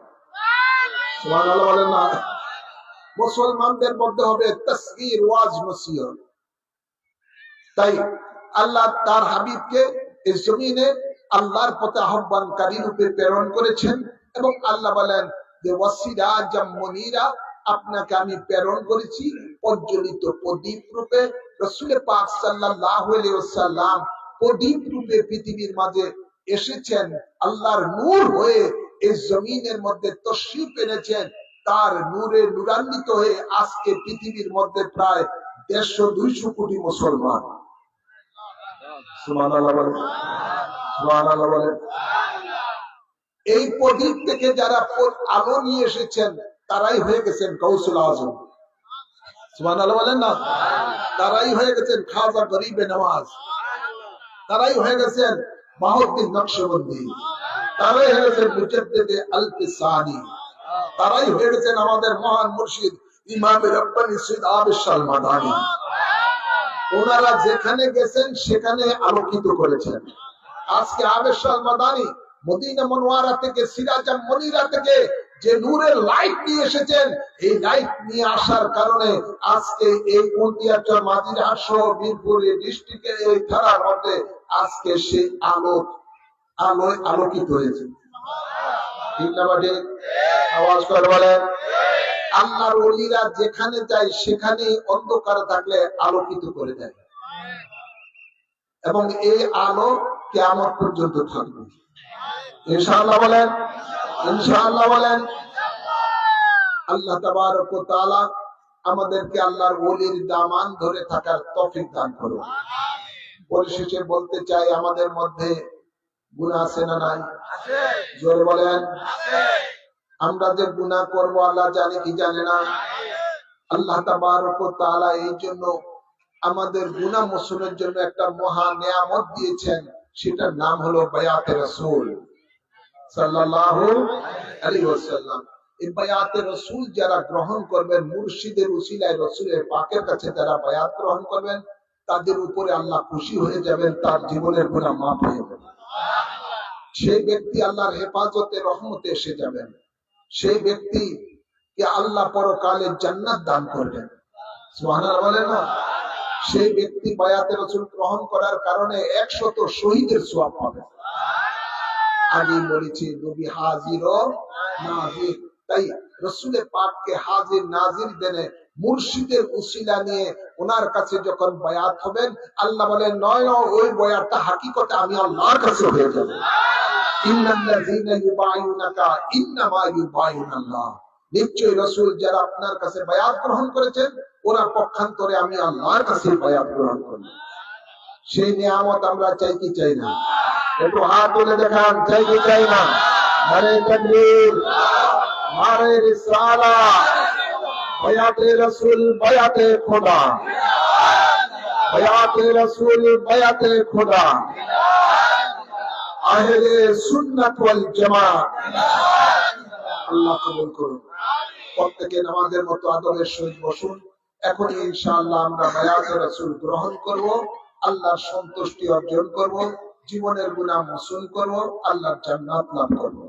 A: সুবহানাল্লাহ বলেন না। মুসলমানদের মধ্যে হবে তাসগীর, ওয়াজ নসিহত। তাই আল্লাহ তার হাবিবকে এই জমিনে আল্লাহর পথে আহ্বানকারী রূপে প্রেরণ করেছেন এবং আল্লাহ বলেন যে ওয়াসিরাজাম মুনিরা, আপনাকে আমি প্রেরণ করেছি প্রজ্বলিত প্রদীপ রূপে। রাসূল পাক সাল্লাল্লাহু আলাইহি ওয়াসাল্লাম প্রদীপ রূপে পৃথিবীর মাঝে এসেছেন, আল্লাহর নূর হয়ে এই জমিনের মধ্যে তশরীফ এনেছেন। তার নূরে নূরান্বিত হয়ে আজকে পৃথিবীর মধ্যে প্রায় 150-200 কোটি মুসলমান। সুবহানাল্লাহ বলেন, সুবহানাল্লাহ বলেন। এই প্রদীপ থেকে যারা আলো নিয়ে এসেছেন তারাই হয়ে গেছেন গাউসুল আজম। সুবহানাল্লাহ বলেন না। তারাই হয়ে গেছেন খাজা গরিবে নওয়াজ, তারাই হয়ে গেছেন বাহাউদ্দিন নকশবন্দি, তারাই হয়ে গেছেন মুজাদ্দিদে আল-কিসানি, তারাই হয়ে গেছেন আমাদের মহান মুর্শিদ ইমাম রব্বানী সৈয়দ আবেদ শাহ মাদানী। ওনারা যেখানে গেছেন সেখানে আলোকিত করেছেন। আজকে আবেদ শাহ মাদানী মদিনা মুনওয়ারা থেকে, সিরাজাম মুনিরা থেকে যে নূরের লাইট নিয়ে এসেছেন, এই লাইট নিয়ে আসার কারণে আজকে এই কুন্দিয়াচর, মাদিরহাট সহ বীরপুর ডিস্ট্রিক্টের এই থানার মধ্যে আজকে সেই আলোয় আলোকিত হয়েছে। ঠিক না বাটে? আওয়াজ করে বলেন। আল্লাহর ওলিরা যেখানে যায় সেখানে অন্ধকার থাকলে আলোকিত করে দেয় এবং এই আলো কিয়ামত পর্যন্ত থাকবে। ইনশাআল্লাহ বলেন, ইনশাআল্লাহ বলেন। আল্লাহ তাবারক ওয়া তাআলা আমাদেরকে আল্লাহর ওলির দামান ধরে থাকার তৌফিক দান করুন। পরিশেষে বলতে চাই, আমাদের মধ্যে গুনাহ আছে না নাই? আছে। জোরে বলেন। আছে। আমরা যে গুনাহ করব আল্লাহ জানে কি জানে না? আল্লাহ তাবারক ওয়া তাআলা এই জন্য আমাদের গুনাহ মোচনের জন্য একটা মহা নিয়ামত দিয়েছেন, সেটার নাম হলো বায়াতে রাসূল সাল্লাল্লাহু আলাইহি ওয়াসাল্লাম। এই বায়াতে রাসূল যারা গ্রহণ করবেন, মুর্শিদের উসিলায় রাসূলের পাকের কাছে যারা বায়াত গ্রহণ করবেন, তাদের উপরে আল্লাহ খুশি হয়ে যাবেন, তার জীবনের গুনাহ মাফ হয়ে যাবে। সেই ব্যক্তি আল্লাহর হেফাজতে, রহমতে এসে যাবেন। সেই ব্যক্তি কে আল্লাহ পরকালে জান্নাত দান করবেন। সুবহানাল্লাহ বলেন না। সেই ব্যক্তি বায়াতে রাসূল গ্রহণ করার কারণে 100 শহীদের সওয়াব পাবে। আগে বলেছি নবী হাজির ও নাজির। তাই রাসূলের পাককে হাজির নাজির দেনে মুর্শিদের উসিলা নিয়ে ওনার কাছে যখন বায়াত হবেন, আল্লাহ বলেন নয় ওই বায়াতটা হাকিকতে আমি আল্লাহর কাছে হয়ে যাবে। ইন্নাল্লাযীনা ইউবাইউনাকা ইন্নামা ইউবাইউনাল্লাহ। নিশ্চয়ই রাসূল যারা আপনার কাছে বায়াত গ্রহণ করেছেন, ওরা পক্ষান্তরে আমি আল্লাহর কাছে বায়াত গ্রহণ করব। সেই নিয়ামত আমরা চাই কি চাই না? একটু হাত তুলে দেখান, চাই কি চাই না? নারে তাকবীর, নারে রিসালাত। বায়াতে রাসূল, বায়াতে খোদা, বায়াতে রাসূল, বায়াতে খোদা, আহলে সুন্নাত ওয়াল জামাত। আল্লাহ কবুল করুন। প্রত্যেকে নামাজের মতো আদবের সহিত বসুন। এখন ইনশাআল্লাহ আমরা বায়াতে রাসূল গ্রহণ করব, আল্লাহর সন্তুষ্টি অর্জন করব, জীবনের গুনাহ মোচন করব, আল্লাহর জান্নাত লাভ করব।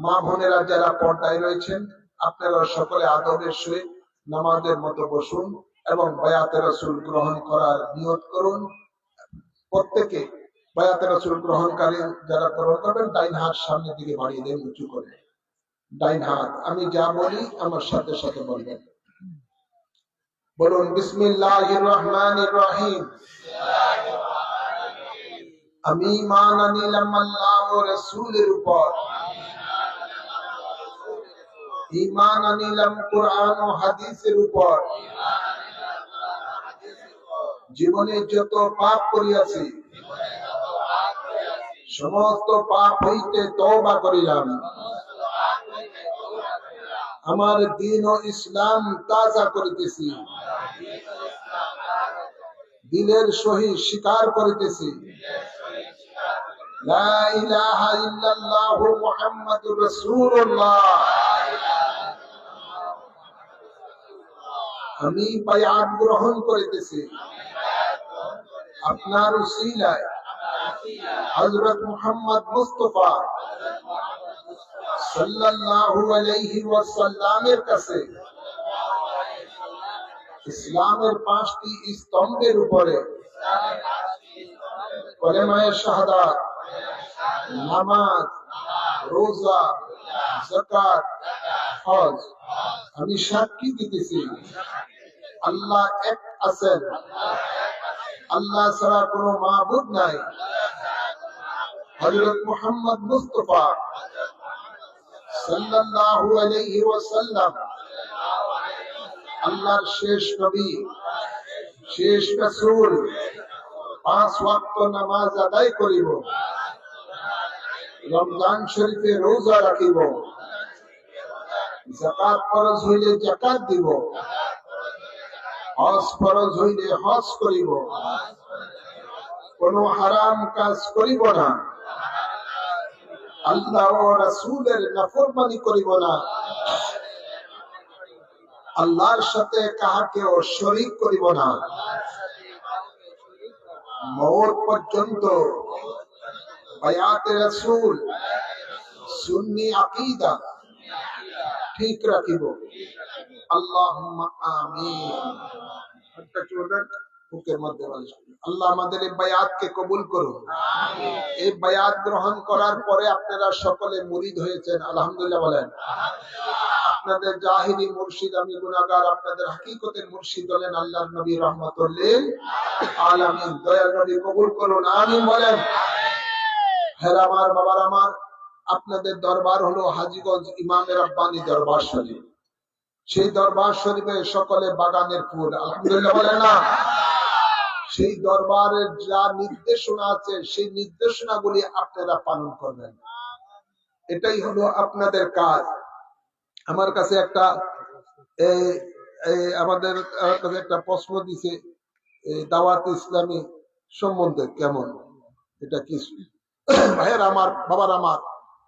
A: মা বোনেরা যারা পর্দায় রয়েছেন, আপনারা সকলে আদবের সহিত নামাজের মতো বসুন এবং বায়াতে রাসূল গ্রহণ করার নিয়ত করুন। প্রত্যেকে বায়াতে রাসূল গ্রহণকারী যারা গ্রহণ করবেন ডাইন হাত সামনের দিকে বাড়িয়ে দেন, উঁচু করে ডাইন হাত। আমি যা বলি আমার সাথে সাথে বলবেন। বলুন বিসমিল্লাহির রহমানির রহিম। আমি ঈমান আনলাম আল্লাহ ও রাসূলের উপর, ঈমান আনলাম কোরআন ও হাদিসের উপর। জীবনে যত পাপ করিয়াছি সমস্ত পাপ হইতে তওবা করিলাম। আমার দ্বীন ও ইসলাম তাজা করিতেছি, দিলের সহিত স্বীকার করিতেছি লা ইলাহা ইল্লাল্লাহু মুহাম্মাদুর রাসূলুল্লাহ। আমি বায়াত গ্রহণ করিতেছি আপনার উসিলায় হযরত মুহাম্মদ মুস্তাফা সাল্লাল্লাহু আলাইহি ওয়াসাল্লামের কাছে ইসলামের 5টি স্তম্ভের উপরে কলেমায়ে শাহাদাত, নামাজ, রোজা, যাকাত, হজ আমি সাক্ষী দিতেছি আল্লাহ এক আছেন, আল্লাহ ছাড়া কোনো মাবুদ নাই। হযরত মুহাম্মদ মুস্তাফা সাল্লাল্লাহু আলাইহি ওয়াসাল্লাম আল্লাহর শেষ নবী, শেষ রাসূল। 5 ওয়াক্ত নামাজ আদায় করিব, রমজান শরীফে রোজা রাখিব, যাকাত ফরজ হইলে যাকাত দিব, হজ ফরজ হইলে হজ করিব, কোন হারাম কাজ করিব না, আল্লাহ ও রাসূলের নাফরমানি করিব না, আল্লাহর সাথে কাহাকেও শরীক করিব না। মওত পর্যন্ত বায়াতে রাসূল সুন্নি আকীদা ঠিক রাখিব। আল্লাহুম্মা আমিন। আল্লাহ আমাদের এই বায়াতকে কবুল করুন। এই বায়াত গ্রহণ করার পরে আপনারা সকলে মুরিদ হয়েছেন, আলহামদুলিল্লাহ বলেন। আপনাদের জাহিরি মুর্শিদ আমি গুনাহগার, আপনাদের হাকিকতের মুর্শিদ হলেন আল্লাহর নবী রাহমাতুল লিল আলামিন। দয়ার নবী কবুল করুন, আমিন বলেন। হ্যাঁ আমার বাবার আমার, আপনাদের দরবার হলো হাজীগঞ্জ ইমামে রাব্বানী দরবার শরীফ। সেই দরবার শরীফে সকলে বাগানের ফুল, আলহামদুলিল্লাহ বলেন না। সেই দরবারের যা নির্দেশনা আছে সেই নির্দেশনাগুলি আপনারা পালন করবেন, এটাই হলো আপনাদের কাজ। আমার কাছে একটা আমাদের কাছে একটা প্রশ্ন দিছে দাওয়াত ইসলামী সম্বন্ধে কেমন, এটা কি ভাইয়ের আমার বাবার আমার,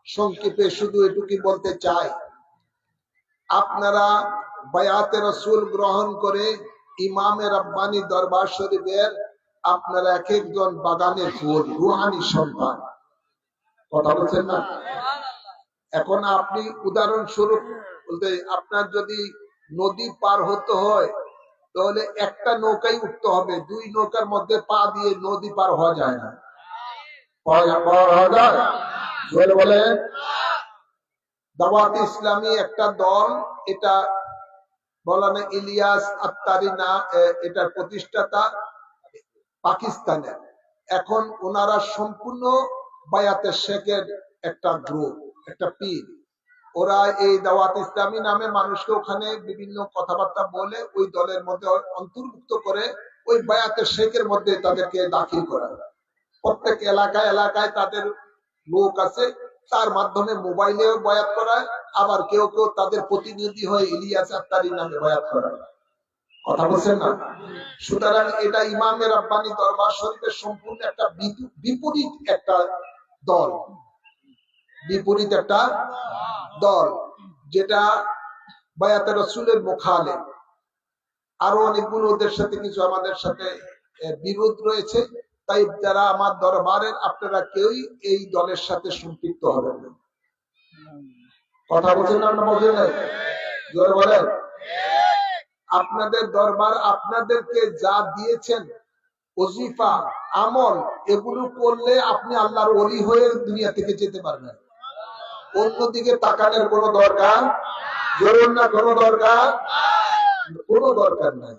A: সংক্ষেপে শুধু এটুকুই বলতে চাই, আপনারা বায়াতে রাসূল গ্রহণ করে ইমামে রাব্বানী দরবার শরীফের আপনারা এক একজন বাগানের ফুল, রুহানি সন্তান। কথা বলছেন না? এখন আপনি উদাহরণস্বরূপ বলতে, আপনার যদি নদী পার হতে হয় তাহলে একটা নৌকায় উঠতে হবে, 2 নৌকার মধ্যে পা দিয়ে নদী পার হওয়া যায় না। বলে দাওয়াত ইসলামী একটা দল, এটা মৌলানা ইলিয়াস আত্তারি না, এটার প্রতিষ্ঠাতা পাকিস্তানের। এখন ওনারা সম্পূর্ণ বায়াতে শেখের একটা গ্রুপ, একটা পীর। ওরা এই দাওয়াত ইসলামী নামে মানুষকে ওখানে বিভিন্ন কথাবার্তা বলে ওই দলের মধ্যে অন্তর্ভুক্ত করে ওই বায়াতে শেখের মধ্যে তাদেরকে দাখিল করা। প্রত্যেক এলাকায় এলাকায় তাদের লোক আছে, তার মাধ্যমে মোবাইলেও বয়াত করায়, আবার কেউ কেউ তাদের প্রতিনিধি হয়ে ইলিয়াস আত্তারি নামে বয়াত করায়। কথা বলছেন না? সুতরাং এটা ইমামে রাব্বানী দরবার শরীফের সম্পূর্ণ একটা বিপরীত একটা দল, বিপরীত একটা দল, যেটা বায়াতে রাসূলের মুখালেফ। আরো অনেকগুলো ওদের সাথে কিছু আমাদের সাথে বিরোধ রয়েছে। তাই যারা আমার দরবারের, আপনারা কেউই এই দলের সাথে সম্পৃক্ত হবেন না। কথা বলছেন না, আমরা বলছেন না? জোরে বলেন। আপনাদের দরবার আপনাদেরকে যা দিয়েছেন ওজিফা আমল, এগুলো করলে আপনি আল্লাহর ওলি হয়ে দুনিয়া থেকে যেতে পারবেন। অন্যদিকে তাকানোর কোনো দরকার, জরুর না কোনো দরকার, কোনো দরকার নাই।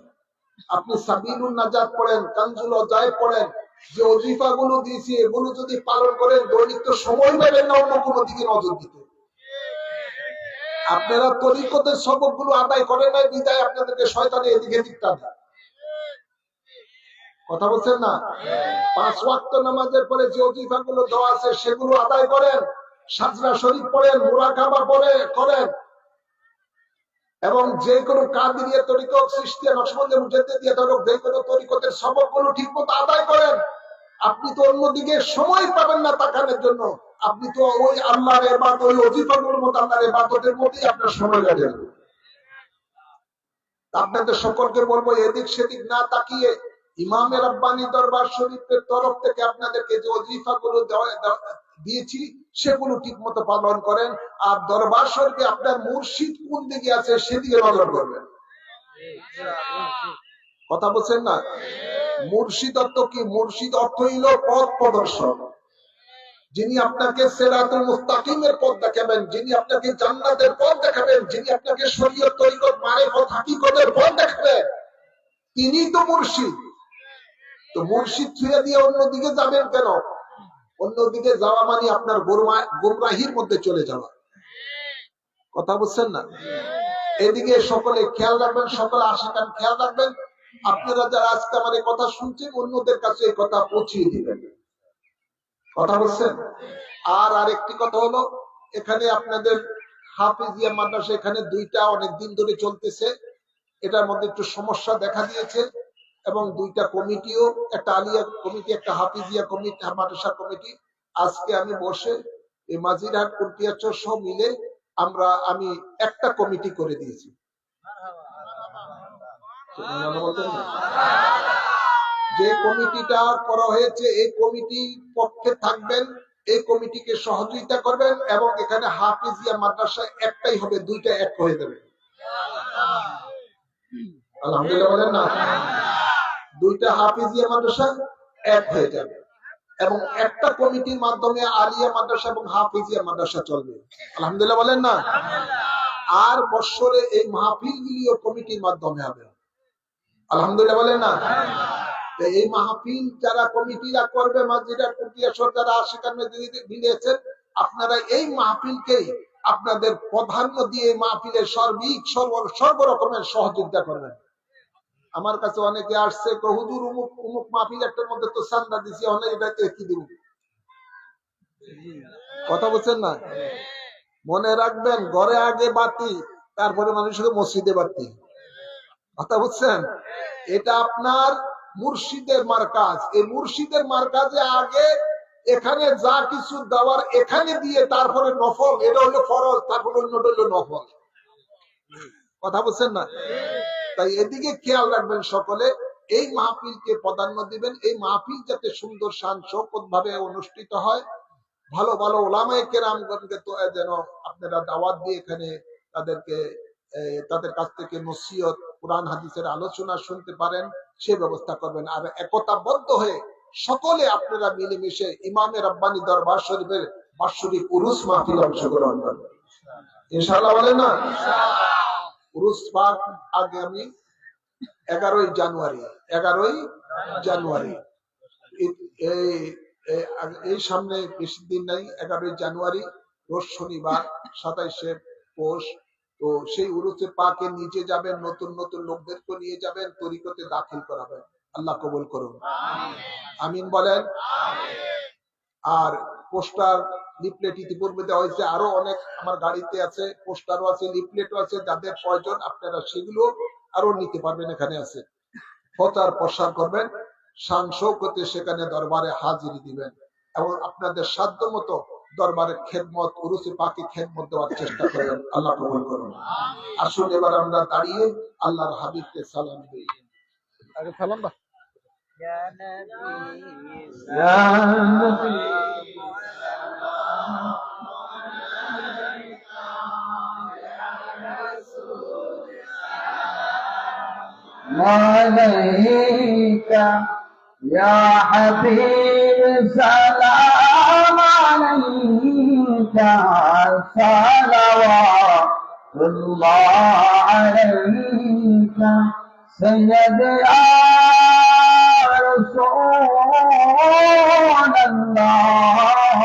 A: আপনি সাবিলুন নাজাত পড়েন, কানজুল অজায়েব পড়েন, যে ওজিফা গুলো দিয়েছি এগুলো যদি পালন করেন দৈনিক তো সময় পাবেন না অন্য কোনো দিকে নজর দিতে। আপনারা তরিকতের সবক গুলো আদায় করেন নাই বিদায় আপনাদেরকে শয়তানে এদিকে দিকটা দেয়। কথা বলছেন না? 5 ওয়াক্ত নামাজের পরে যে ওজিফা গুলো দেওয়া আছে সেগুলো আদায় করেন, সাজদা শরীফ পড়েন, মুরাকাবা করেন, এবং যে কোনো কাদিরিয়া তরিকত, সৃষ্টিয়া, নকশবন্দি, মুজাদ্দিদিয়া তরিকত, যে কোনো তরিকতের সবকগুলো ঠিকমতো আদায় করেন। আপনি তো অন্যদিকে সময় পাবেন না তাকানোর জন্য। আপনি তো ওই আল্লাহর ইবাদত, ওই ওজিফাগুলোর মতো আল্লাহর ইবাদতের মধ্যেই আপনার সময় কাটে। আপনাদের সকলকে বলবো এদিক সেদিক না তাকিয়ে ইমামে রাব্বানি দরবার শরীফের তরফ থেকে আপনাদেরকে যে ওজিফাগুলো দিয়েছি সেগুলো ঠিক মতো পালন করেন। আর দরবার শরীফে আপনার মুর্শিদ কোন দিকে আছে সেদিকে নজর করবেন। কথা বলছেন না? মুর্শিদ অর্থ কি? মুর্শিদ অর্থ হইল পথ প্রদর্শক, যিনি আপনাকে সিরাতুল মুস্তাকিমের পথ দেখাবেন, যিনি আপনাকে জান্নাতের পথ দেখাবেন, যিনি আপনাকে শরীয়ত, তরিকত, মারিফত, হাকিকতের পথ দেখাবেন, তিনি তো মুর্শিদ। তো মুর্শিদ ছেড়ে দিয়ে অন্যদিকে যাবেন কেন? অন্যদিকে যাওয়া মানে আপনার গুমরাহির মধ্যে চলে যাওয়া। কথা বুঝছেন না? এদিকে সকলে খেয়াল রাখবেন, সকলে আশিকান খেয়াল রাখবেন। আপনারা যারা আজকে আমার এই কথা শুনছেন অন্যদের কাছে এই কথা পৌঁছিয়ে দিবেন। কথা বলছেন? আর আরেকটি কথা হলো, এখানে আপনাদের হাফিজিয়া মাদ্রাসা এখানে দুইটা অনেকদিন ধরে চলতেছে, এটার মধ্যে একটু সমস্যা দেখা দিয়েছে, এবং দুইটা কমিটিও, একটা আলিয়া কমিটি, একটা হাফিজিয়া কমিটি, মাদ্রাসা কমিটি, আজকে আমি বসে এই মাঝিরহাট কুটিয়াচর সব মিলে আমি একটা কমিটি করে দিয়েছি। যে কমিটিটা করা হয়েছে এই কমিটির পক্ষে থাকবেন, এই কমিটিকে সহযোগিতা করবেন, এবং এখানে হাফিজিয়া মাদ্রাসা একটাই হবে, দুইটা এক হয়ে যাবে। আলহামদুলিল্লাহ বলেন না? দুইটা হাফিজিয়া মাদ্রাসা এক হয়ে যাবে, এবং একটা কমিটির মাধ্যমে আলিয়া মাদ্রাসা এবং হাফিজিয়া মাদ্রাসা চলবে। আলহামদুলিল্লাহ বলেন না? আর বৎসরে এই মাহফিলগুলিও কমিটির মাধ্যমে হবে। আলহামদুলিল্লাহ বলেন না? এই মাহফিল যারা কমিটিরা করবে, মাঝিরা কুটিয়াচর যারা আশিকান মিলিয়েছেন, আপনারা এই মাহফিলকেই আপনাদের প্রাধান্য দিয়ে এই মাহফিলের সর্ব রকমের সহযোগিতা করবেন। আমার কাছে অনেকে আসছে, হুজুর উমুক উমুক মাহফিল একটার মধ্যে তো চান্দা দিছি, অনেক এটাতে কি দিব। কথা বলছেন না? মনে রাখবেন, ঘরে আগে বাতি, তারপরে মানুষের মসজিদে বাতি। কথা বুঝছেন? এটা আপনার মুর্শিদের মার্কাজ। এই মুর্শিদের মার্কাজে আগে এখানে যা কিছু দেওয়ার এখানে দিয়ে তারপরে নফল, এটা হলো ফরজ, তারপরে অন্যটা হলো নফল। কথা বুঝছেন না? তাই এদিকে খেয়াল রাখবেন সকলে, এই মাহফিলকে প্রাধান্য দিবেন। এই মাহফিল যাতে সুন্দর শান শৌকত ভাবে অনুষ্ঠিত হয়, ভালো ভালো ওলামায়ে কেরামগণকে যেন আপনারা দাওয়াত দিয়ে এখানে তাদের কাছ থেকে নসিহত, কুরআন হাদিসের আলোচনা শুনতে পারেন, সে ব্যবস্থা করবেন। আর একতাবদ্ধ হয়ে সকলে আপনারা মিলেমিশে ইমামে রাব্বানি দরবার শরীফের বাৎসরিক উরুস মাহফিলে অংশগ্রহণ করবেন ইনশাআল্লাহ। বলেন না? উরুস পাক আগামী 11ই জানুয়ারি। এই সামনে বেশি দিন নাই, 11ই জানুয়ারি রোজ শনিবার, 27শে পৌষ। তো সেই উরুসে পাকে নিচে যাবেন, নতুন নতুন লোকদেরকে নিয়ে যাবেন, তরিকতে দাখিল করাবেন। আল্লাহ কবুল করুন, আমিন বলেন। আর পোস্টার, লিফলেট ইতিপূর্বে দেওয়া হয়েছে, আরো অনেক আমার গাড়িতে আছে, পোস্টারও আছে, লিফলেটও আছে, যাদের প্রয়োজন আপনারা সেগুলো আরো নিতে পারবেন, এখানে আছে। প্রচার প্রসার করবেন, শান শৌকতে সেখানে দরবারে হাজিরি দিবেন, এবং আপনাদের সাধ্য মতো দরবারের খেদমত, উরুসে পাকে খেদমত দেওয়ার চেষ্টা করবেন। আল্লাহ কবুল করুন। আসুন এবার আমরা দাঁড়িয়ে আল্লাহর হাবিবকে সালাম দিই। আগে সালাম দাও। ইয়া নবী
B: عليك يا حبيب سلام عليك صلوات الله عليك سيد يا رسول الله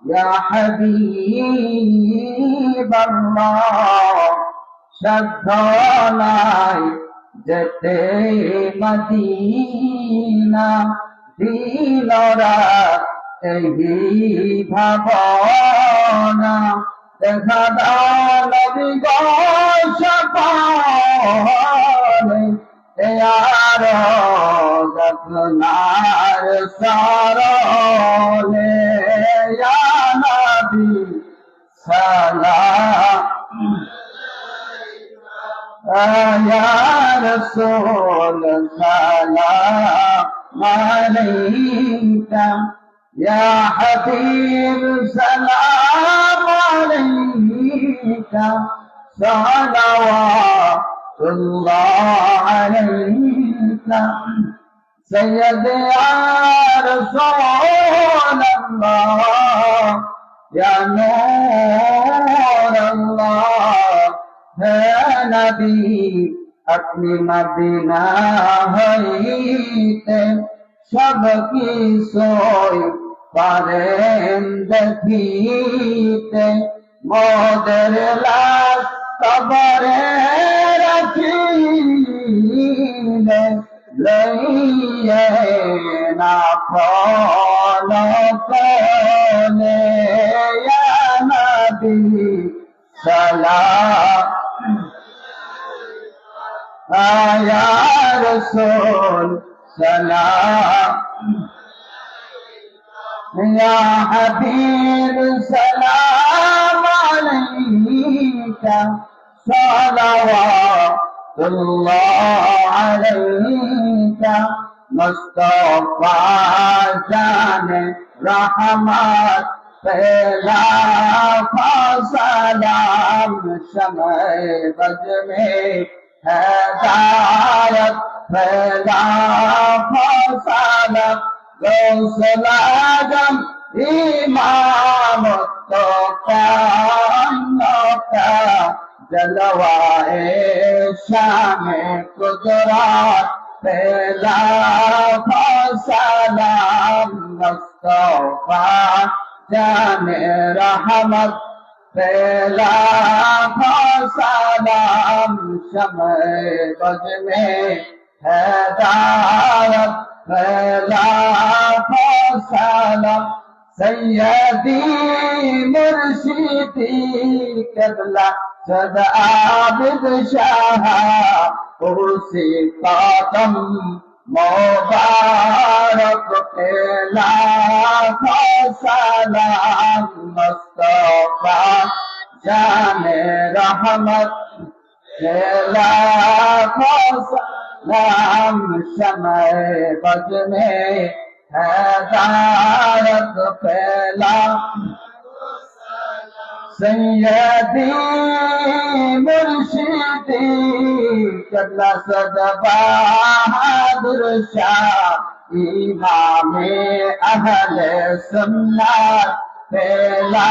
B: يا حبيب الله شدناي যেতে মদিনা দিলরা এই ভাবনা দেখা দাও নবী গো সপারে আর গগনার সারলে ইয়া নবী সালাম يا رسول سلام عليك يا حبيب سلام عليك صلوات الله عليك سيد يا رسول الله يا نور الله ہے نبی اپنی مدینہ হইতে সব কি সই পারেন দেখিতে মোদের লাশ কবরে রাখিলে লইয়ে না ফল কোলে ইয়া নবী সালাম يا رسول سلام يا حبيب سلام عليك صلوات الله عليك مصطفى جان رحمت پہلا سلام شمع بج میں ہدایت پہلا سلام غوث العظم امام تو کا جلوائے شان قدرت پہلا سلام مصطفی جان رحمت پہلا سلام شمع بج میں ہدایت پہلا سلام سیدی مرشدی قبلہ صد عابد شاہ اسی قدم مبارک پہلا سلام مصطفی جان رحمت پہلا سلام شمع بج میں ہدایت پہلا سیدی مرشدی قبلہ صد بہادر شاہ امام اہل سنت پہلا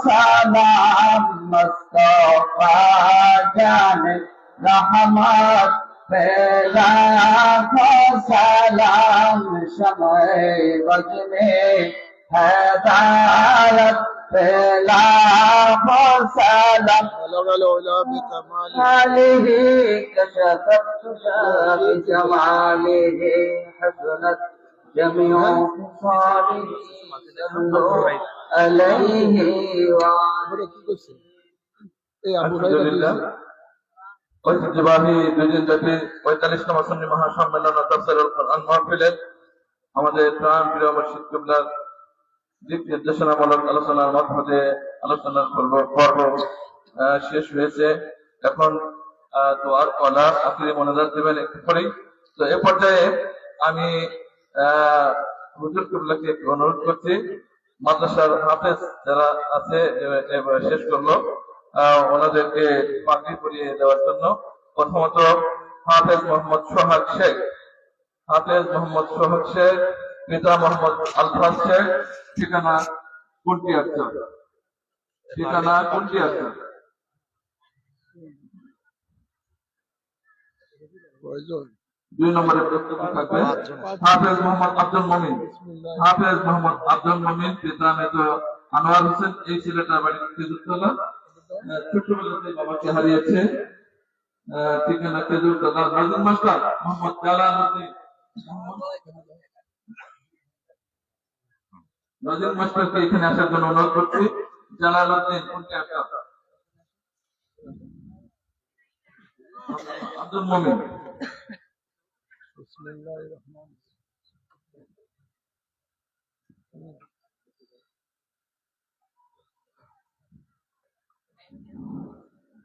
B: سلام مصطفی جان رحمت پہلا سلام شمع بج میں ہدایت پہلا سلام عليه كشفت بجماله حسنت جميع خصاله صلوا عليه
C: আলহামদুলিল্লাহ ঐতিহ্যবাহী দুদিন ব্যাপী ৪৫তম সুন্নি মহাসম্মেলন ও তাফসীরুল কোরআন মাহফিলের আমাদের প্রাণ প্রিয় মুর্শিদ কিবলার দিক নির্দেশনামূলক আলোচনার মাধ্যমে আলোচনার পর্ব শেষ হয়েছে। এখন দোয়ার কলা আখিরি মোনাজাত দেবেন একটু পরেই। তো এ পর্যায়ে আমি হুজুর কিবলাকে অনুরোধ করছি মাদ্রাসার হাফেজ যারা আছে শেষ করলো ওনাদেরকে পাগড়ি পরিয়ে দেওয়ার জন্য। প্রথমত হাফেজ মোহাম্মদ সোহাগ শেখ, হাফেজ মোহাম্মদ সোহাগ শেখ, পিতা মোহাম্মদ আলফাজ শেখ, ঠিকানা কুটিয়ারচর, ঠিকানা কুটিয়ারচর।
A: কয়জন?
C: 2 নম্বরে প্রস্তুত থাকবে হাফেজ মোহাম্মদ আব্দুল মুমিন, হাফেজ মোহাম্মদ আব্দুল মুমিন, পিতা মৃত আনোয়ার হোসেন। এই ছেলেটার বাড়ি খেজুরতলা, ছোটবেলাতে বাবাকে হারিয়েছে। ঠিকানা খেজুরতলা। নাজিম মাস্টার মোহাম্মদ জালালউদ্দিন, নাজিম মাস্টারকে এখানে আসার জন্য অনুরোধ করছি। জালালউদ্দিন কুটিয়ারচর। আব্দুল মুমিন।
A: বিসমিল্লাহির রহমানির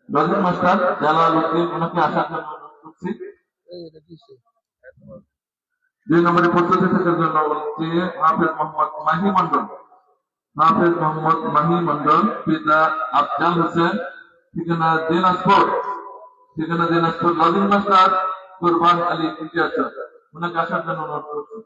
C: নাজিম মাস্টার জালালউদ্দিন, ওনাকে আসার জন্য অনুরোধ করছি।
A: এই এটা কিসে?
C: 2 নম্বরে প্রস্তুতি থাকার জন্য বলছি হাফেজ মোহাম্মদ মাহি মন্ডল, হাফেজ মোহাম্মদ মাহি মন্ডল, পিতা আফজাল হোসেন, ঠিকানা দিনাজপুর, ঠিকানা দিনাজপুর। নাজিম মাস্টার কুরবান আলী কুটিয়ারচর, ওনাকে আসার জন্য অনুরোধ করছি।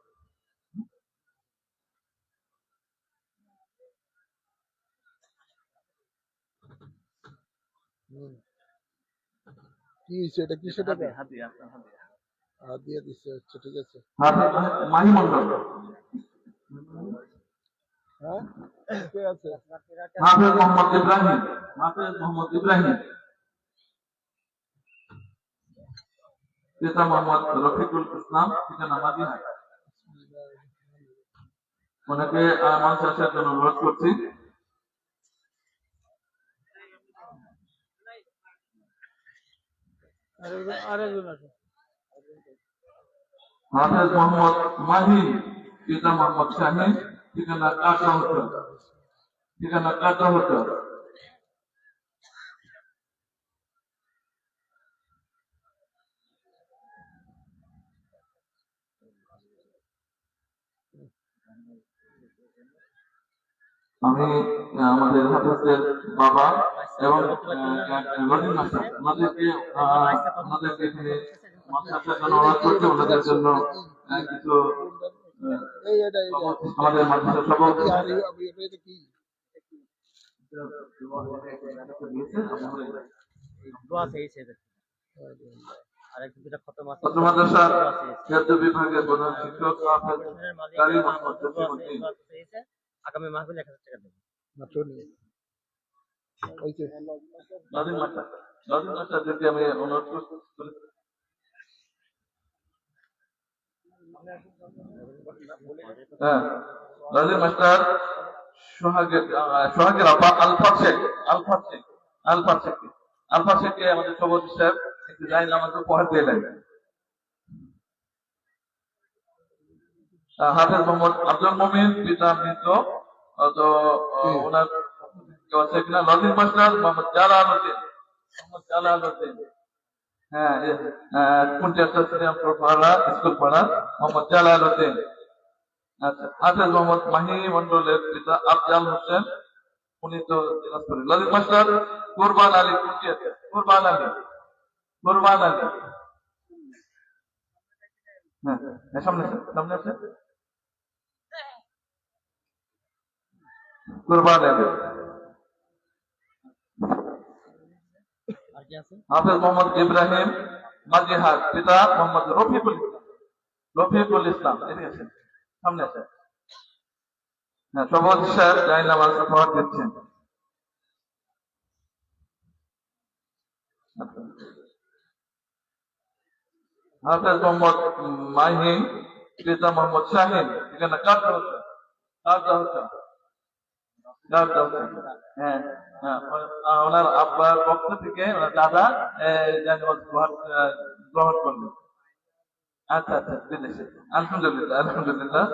A: কি হইছে? এটা কিসে টাকা? হাত দিয়ে দিচ্ছে। আচ্ছা ঠিক আছে।
C: হাফেজ মাহি মন্ডল,
A: হ্যাঁ কে আছে?
C: হাফেজ মোহাম্মদ ইব্রাহিম, হাফেজ মোহাম্মদ ইব্রাহিম, পিতা মোহাম্মদ রফিকুল ইসলাম, ঠিকানা মাদিনা। ওনাকে মানুষ আসার জন্য অনুরোধ করছি। হাফেজ মোহাম্মদ মাহি, পিতা মোহাম্মদ শাহিন, ঠিকানা কাটরাহচর, ঠিকানা কাটরাহচর। আমি আমাদের হাফেজদের বাবা এবং নাজিম মাস্টার, ওনাদেরকে এখানে মানুষ আসার জন্য অনুরোধ করছি। ওনাদের জন্য কিছু আমাদের মাদ্রাসার সভাপতি মাদ্রাসার খাদ্য বিভাগের প্রধান শিক্ষক হাফেজ কারীম আহমদ জসিমউদ্দিন।
D: আগামী মাহফিল 1000 টাকা দেব।
C: নাজিম মাস্টারদেরকে আমি অনুরোধ করছি। হ্যাঁ, নাজিম মাস্টার সোহাগের আপা আলফাজ শেখ, আলফাজ শেখকে আমাদের সভাপতি সাহেব একটু জাইন আমাদের উপহার দিয়ে লাগবে। হাফেজ মোহাম্মদ আব্দুল মুমিন, পিতা মৃত, তো ওনার আছে কিনা? নাজিম মাস্টার মোহাম্মদ জালালউদ্দিন, হ্যাঁ কুটিয়ারচর স্কুল পাড়া মোহাম্মদ জালালউদ্দিন। আচ্ছা, হাফেজ মোহাম্মদ মাহি মন্ডলের পিতা আফজাল হোসেন, উনি তো দিনাজপুরে। নাজিম মাস্টার কুরবান আলী কুটিয়ারচর, কুরবান আলী, হ্যাঁ সামনে আছে কুরবান আলী। হাফেজ মোহাম্মদ ইব্রাহিম মাজিহার, পিতা মোহাম্মদ রফিকুল ইসলাম, এদিকে আছেন, সামনে আছে। হ্যাঁ, সভাপতি সাহেব জাইন নামাজ উপহার দিচ্ছেন। হাফেজ মোহাম্মদ মাহি, পিতা মোহাম্মদ শাহিন, ঠিকানা কাটরাহচর। হ্যাঁ, ওনার আব্বার পক্ষ থেকে ওনার দাদা গ্রহণ করলেন। আচ্ছা, বিদেশে। আলহামদুলিল্লাহ।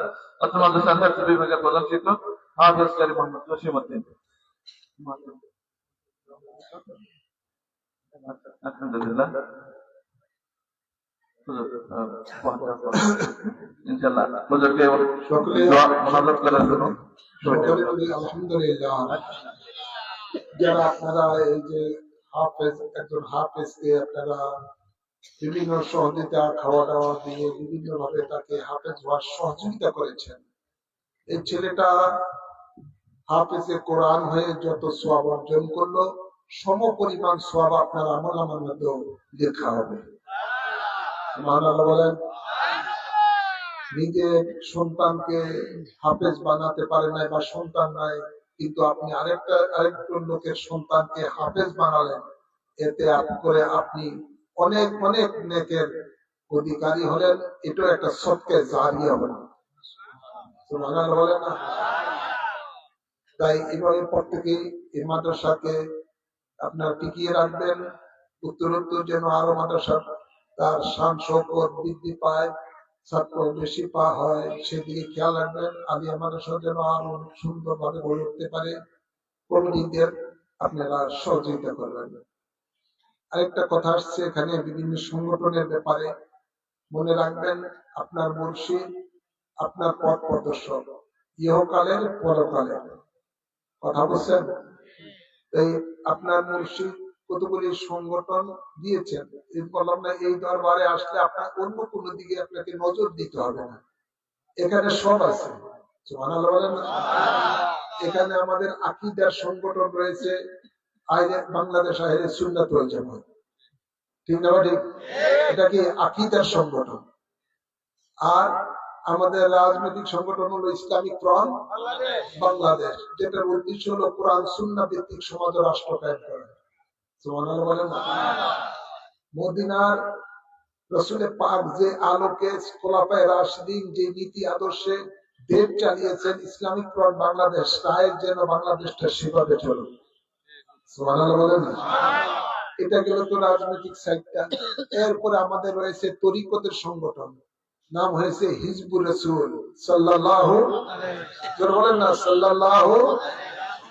C: অত্র মাদ্রাসার হেফজ বিভাগের প্রধান শিক্ষক হাফেজ কারী মোহাম্মদ জসিমউদ্দিন। আলহামদুলিল্লাহ। ইনশাআল্লাহ হুজুরকে দোয়া মুনাজাত করার জন্য
A: আলহামদুলিল্লাহ। যারা আপনারা এই যে একজন হাফেজকে আপনারা বিভিন্ন সহযোগিতা, খাওয়া দাওয়া দিয়ে বিভিন্ন ভাবে তাকে হাফেজ হওয়ার সহযোগিতা করেছেন। এই ছেলেটা হাফেজে কোরআন হয়ে যত সোয়াব অর্জন করলো, সম পরিমাণ সোয়াব আপনার আমলনামার মধ্যেও লেখা হবে। সুবহানাল্লাহ বলেন। নিজের সন্তানকে হাফেজ বানাতে পারে নাই বা সন্তান নাই, কিন্তু আপনি আরেকজন লোকের সন্তানকে হাফেজ বানালেন, এতে করে আপনি অনেক অনেক নেকের অধিকারী হলেন। এটাও একটা সদকা জারিয়া হলো। সুবহানাল্লাহ বলেন না? তাই এভাবে প্রত্যেকেই এই মাদ্রাসাকে আপনার টিকিয়ে রাখবেন, উত্তরোত্তর যেন আরো মাদ্রাসা তার শান শৌকত বৃদ্ধি পায়, ছাত্র বেশি হয়, সেদিকে খেয়াল রাখবেন। আলিয়া মাদ্রাসা যেন আরো সুন্দরভাবে গড়ে উঠতে পারে, কমিটিদের আপনারা সহযোগিতা করবেন। আরেকটা কথা আসছে এখানে বিভিন্ন সংগঠনের ব্যাপারে, মনে রাখবেন আপনার মুর্শিদ আপনার পথ প্রদর্শক, ইহকালের পরকালের। কথা বলছেন? এই আপনার মুর্শিদ কতগুলি সংগঠন দিয়েছেন, বললাম না এই দরবারে আসলে আপনার অন্য কোনো দিকে আপনাকে নজর দিতে হবে না, এখানে সব আছে। সুবহানাল্লাহ বলেন না? এখানে আমাদের আকীদার সংগঠন রয়েছে, বাংলাদেশ আহলে সুন্নাত ওয়াল জামাত, ঠিক না? ঠিক। এটা কি আকীদার সংগঠন। আর আমাদের রাজনৈতিক সংগঠন হলো ইসলামিক ফ্রন্ট বাংলাদেশ, যেটার উদ্দেশ্য হলো কোরআন সুন্নাহ ভিত্তিক সমাজ ও রাষ্ট্র কায়েম করা। সুবহানাল্লাহ বলেন না? মদিনার রাসূলের পাক যে আলোকে খোলাফায়ে রাশিদিন যে নীতি আদর্শে দেশ চালিয়েছেন, ইসলামিক ফ্রন্ট বাংলাদেশ তাই যেন বাংলাদেশটা সেভাবে চলে। সুবহানাল্লাহ বলেন না? এটা গেল তো রাজনৈতিক সাইডটা। এরপরে আমাদের রয়েছে তরিকতের সংগঠন, নাম হয়েছে হিজবুর রাসূল সাল্লাল্লাহু আলাইহি বলেন না সাল্লাল্লাহু।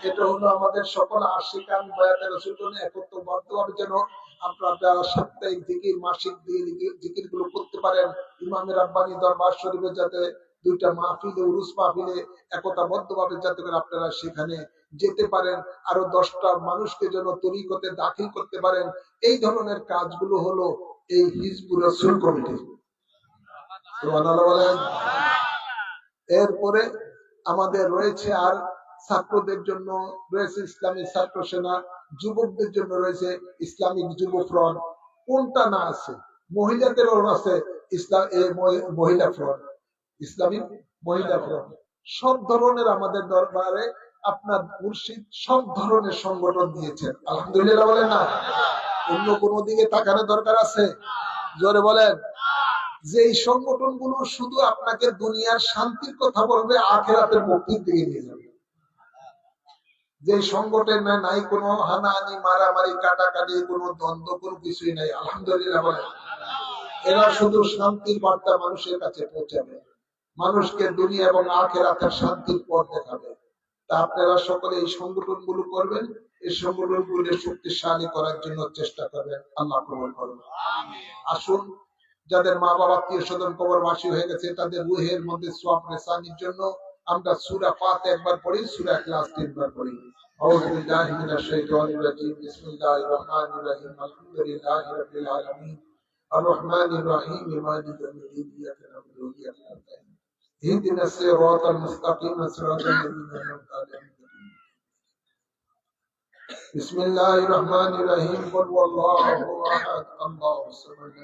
A: এটা হলো আমাদের সকল আশিকান বায়াতের রাসূল জন্য একত্রবদ্ধভাবে যেন আপনারা সাপ্তাহিক জিকির, মাসিক জিকির গুলো করতে পারেন। ইমাম রাব্বানি দরবার শরীফে যাতে দুইটা মাহফিলে, উরুস মাহফিলে একতাবদ্ধভাবে যাতে করে আপনারা সেখানে যেতে পারেন, আরো 10টা মানুষকে যেন তরিকতে দাখিল করতে পারেন। এই ধরনের কাজগুলো হলো এই হিজবুর রাসূল কমিটি। সুবহানাল্লাহ বলেন। এরপরে আমাদের রয়েছে আর ছাত্রদের জন্য রয়েছে ইসলামী ছাত্র সেনা, যুবকদের জন্য রয়েছে ইসলামিক যুব ফ্রন্ট। কোনটা না আছে? মহিলাদেরও আছে মহিলা ফ্রন্ট, ইসলামিক মহিলা ফ্রন্ট। সব ধরনের আমাদের দরবারে আপনার মুর্শিদ সব ধরনের সংগঠন দিয়েছেন, আলহামদুলিল্লাহ বলেন না? অন্য কোনো দিকে তাকানোর দরকার আছে? জোরে বলেন। যে এই সংগঠনগুলো শুধু আপনাকে দুনিয়ার শান্তির কথা বলবে, আখিরাতের মুক্তির দিকে নিয়ে যাবে। যে সংগঠনে নাই কোনো হানাহানি, মারামারি, কাটাকাটি, কোনো দ্বন্দ্ব, কোনো কিছুই নাই, আলহামদুলিল্লাহ বলেন। এরা শুধু শান্তির বার্তা মানুষের কাছে পৌঁছাবে, মানুষকে দুনিয়া এবং আখিরাতের শান্তির পথ দেখাবে। তা আপনারা সকলে এই সংগঠনগুলো করবেন, এই সংগঠনগুলো শক্তিশালী করার জন্য চেষ্টা করবেন। আল্লাহ কবুল করুন। আসুন, যাদের মা বাবা আত্মীয় স্বজন কবরবাসী হয়ে গেছে তাদের রুহের মধ্যে সওয়াব রেসানির জন্য আমরা সূরা ফাতিহা একবার পড়ি, সূরা ইখলাস 3 বার পড়ি। আউযু বিল্লাহি মিনাশ শাইতানির রাজীম। বিসমিল্লাহির রহমানির রহিম। আলহামদুলিল্লাহি রাব্বিল আলামিন। আর রহমানির রহিম। মালিকিল ইয়াউমিদ্দিন। ইyyaka na'budu ওয়া ইyyaka নাস্তাঈন। ইহদিনাস সিরাতাল মুস্তাকিম। সিরাতাল লাযীনা আন'আমতা আলাইহিম। বিসমিল্লাহির রহমানির রহিম। কুল হুয়াল্লাহু আহাদ। আল্লাহুস সামাদ।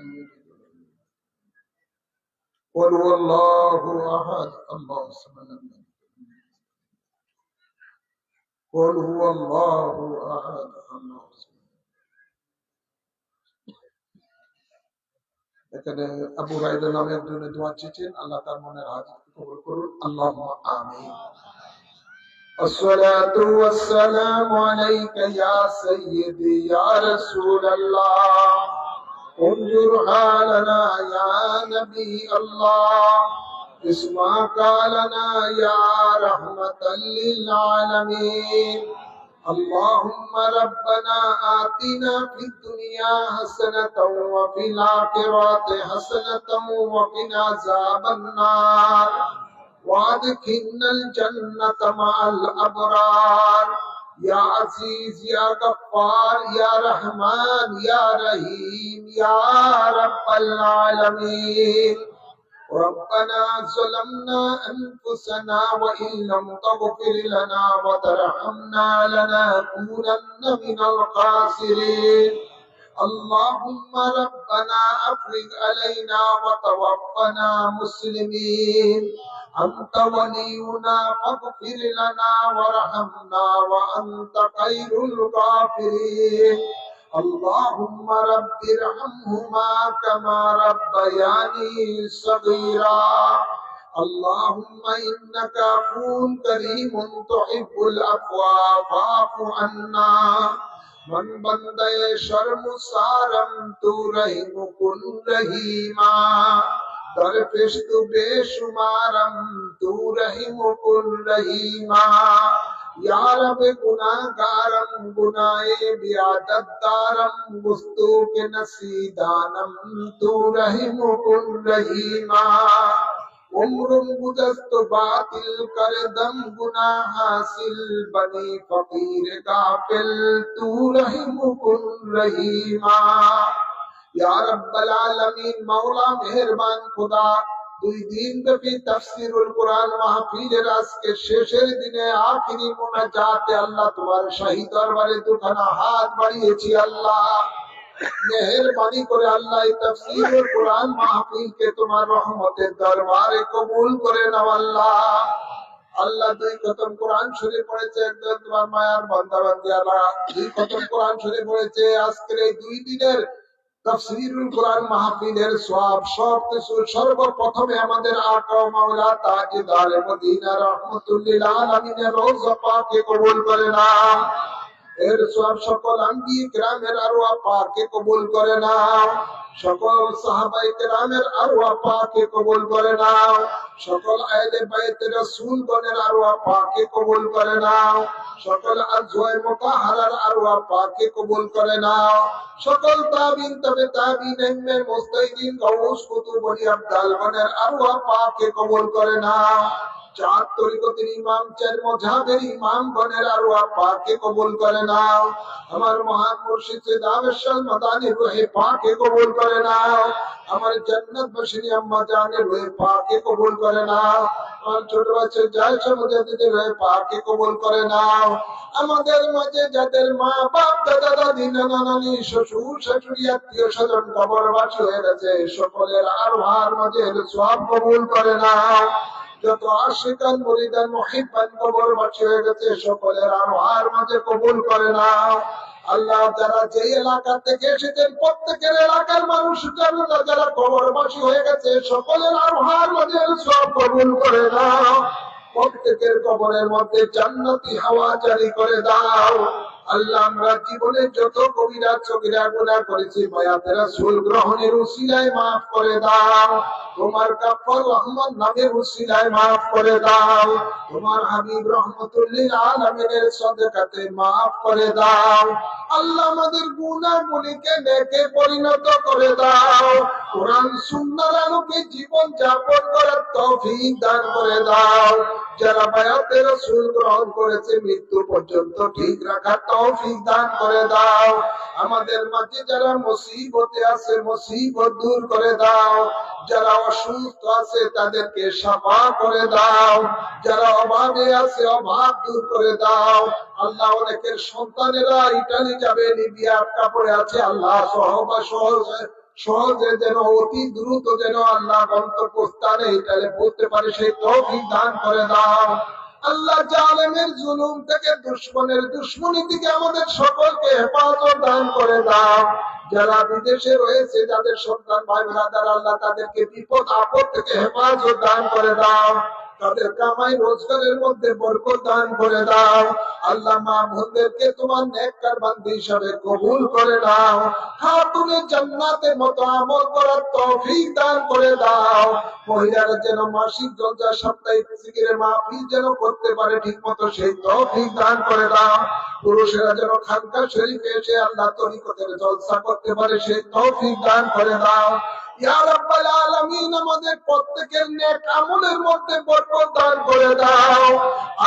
A: قل هو الله احد الله الصمد قل هو الله احد الله الصمد। এখানে আবু রাইদা নামে একজন দোয়া চেয়েছেন, আল্লাহ তার মনের হাজত কবুল করুন। আল্লাহুম্মা আমিন। الصلاة والسلام عليك يا سيدي يا رسول الله، انظر حالنا يا نبي الله، اسمع قالنا يا رحمة للعالمين. اللهم ربنا آتنا في الدنيا حسنة وفي الآخرة حسنة وقنا عذاب النار، وادخلنا الجنة مع الأبرار या अजीज या गफ्फार या रहमान या रहीम या रब्बल आलमीन। रब्बना ज़लमना अनफुसना व इन लम तग़फिर लना व तरहमना लनकूनन्न मिनल खासिरीन। अल्लाहुम्मा रब्बना अफ़्रिग़ अलैना व तवफ़्फ़ना मुस्लिमीन। अंत वलियुना फ़ग़फ़िर लना वरहमना व अंत खैरुल गाफ़िरीन। अल्लाहुम्मा रब्बिरहम्हुमा कमा रब्बयानी सगीरा। अल्लाहुम्मा इन्नका अफ़ून करीमुन तुहिब्बुल अफ़्वा फ़अफ़ु अन्ना। मन बंदे शर्मुसारम तू रहीम कुन रहीमा। दरपेश तू बेशुमारम तू रहीम कुन रहीमा। या रब गुनाहगारम गुनाए बियादतदारम गुस्तू के नसीदानम तू रहीम कुन रहीमा। उम्रुम गुदस्त बातिल कर दम गुनाह हासिल बनी फकीर गाफिल तू रहीम कुन रहीमा। या रब्बल आलमीन मौला मेहरबान खुदा, 2 দিন ব্যাপী তাফসীরুল কুরআন মাহফিলের আজকে শেষের দিনে আখিরি মুনাজাতে আল্লাহ তোমার শাহী দরবারে দুখানা হাত বাড়িয়েছি। আল্লাহ মেহেরবানি করে আল্লাহ এই তাফসীরুল কুরআন মাহফিলকে তোমার রহমতের দরবারে কবুল করে নাও। আল্লাহ আল্লাহ 2 খতম কোরআন শরীফ পড়েছে একজন তোমার মায়ার বান্দা বান্দিয়ারা, 2 খতম কোরআন শরীফ পড়েছে। আজকের এই 2 দিনের তাফসীরুল কুরআন মাহফিলের সওয়াব সবকিছু সর্বপ্রথমে আমাদের আকা ও মাওলা তাজদার মদিনা রহমাতুল্লিল আলামিনের রওজা পাকে কবুল করে নাও। এর সওয়াব সকল আম্বিয়া কিরামের আরওয়াহ পাকে কবুল করে নাও। সকল সাহাবায়ে কিরামের আরওয়াহ পাকে কবুল করে নাও। সকল আহলে বাইত রাসূলগণের আরওয়াহ পাকে কবুল করে নাও। সকল আজওয়ায়ে মুতাহহারার আরওয়াহ পাকে কবুল করে নাও। সকল তাবিন তবে তাবিনের মুস্তাহিদিন গাউস কুতুব ওলি আবদালগণের আরওয়াহ পাকে কবুল করে নাও। 4 তরিকতের ইমাম 4 মাযহাবের ইমামগণের আরওয়াহ পাকে কবুল করে নাও। আমার মহান মুর্শিদ সৈয়দ আহমদ মাদানী রূহে পাকে কবুল করে নাও। আমার জান্নাতবাসিনী আম্মা জানের রূহে পাকে কবুল করে নাও। আমার ছোট বাচ্চা জায়েশা মুজাদ্দিদের রূহে পাকে কবুল করে নাও। আমাদের মাঝে যাদের মা বাপ দাদা দাদি নানা নানি শ্বশুর শাশুড়ি আত্মীয় স্বজন কবরবাসী হয়ে গেছে সকলের আরওয়াহর মাঝে সওয়াব কবুল করে নাও। যত আশিকান মুরিদান মুহিব্বান কবরবাসী হয়ে গেছে সকলের আরওয়াহর মাঝে কবুল করে নাও। আল্লাহ যারা যে এলাকা থেকে এসেছেন প্রত্যেকের এলাকার মানুষ যারা কবরবাসী হয়ে গেছে সকলের আরওয়াহর মাঝে সওয়াব কবুল করে নাও। প্রত্যেকের কবরের মধ্যে জান্নাতি হাওয়া জারি করে দাও। আল্লাহ আমরা জীবনে যত কবিরা সগীরা গুনাহ করেছি বায়াতে রাসূল গ্রহণের উসিলায় maaf করে দাও। তোমার কাফার রহমত নামের উসিলায় maaf করে দাও। তোমার হাবিব রহমাতুল্লিল আলামিনের সাদাকাতে maaf করে দাও। আল্লাহ আমাদের গুনাহগুলিকে নেকে পরিণত করে দাও। কোরআন সুন্নাহর আলোকে জীবন যাপন করার তৌফিক দান করে দাও। যারা বায়াতে রাসূল গ্রহণ করেছে মৃত্যু পর্যন্ত ঠিক রাখার তৌফিক দান করে দাও। আমাদের মাঝে যারা মুসিবতে আছে মুসিবত দূর করে দাও। যারা অসুস্থ আছে তাদেরকে শাফা করে দাও। যারা অভাবে আছে অভাব দূর করে দাও। আল্লাহ অনেকের সন্তানেরা ইতালি যাবে, লিবিয়া আটকা পড়ে আছে, আল্লাহ সহজে যেন অতি দ্রুত যেন আল্লাহ গন্তব্যস্থানে ইতালি পৌঁছতে পারে সেই তৌফিক দান করে দাও। আল্লাহ জালেমের জুলুম থেকে দুশমনের দুশমনি থেকে আমাদের সকলকে হেফাজত দান করে দাও। যারা বিদেশে রয়েছে যাদের সন্তান ভাই ব্রাদার আল্লাহ তাদেরকে বিপদ আপদ থেকে হেফাজত দান করে দাও। তাদের কামাই রোজগারের মধ্যে বরকত দান করে দাও। আল্লাহ মা বোনদেরকে তোমার নেককার বান্দী হিসাবে কবুল করে নাও। খাতুনে জান্নাতের মতো আমল করার তৌফিক দান করে দাও। মহিলারা যেন মাসিক জলসা সাপ্তাহিক জিকিরের মাহফিল যেন করতে পারে ঠিক মতো সেই তৌফিক দান করে দাও। পুরুষেরা যেন খানকা শরীফে এসে আল্লাহ তরিকতের জলসা করতে পারে সেই তৌফিক দান করে দাও। ইয়া রাব্বাল আলামিন আমাদের প্রত্যেকের নেক আমলের মধ্যে বরকত দান করে দাও।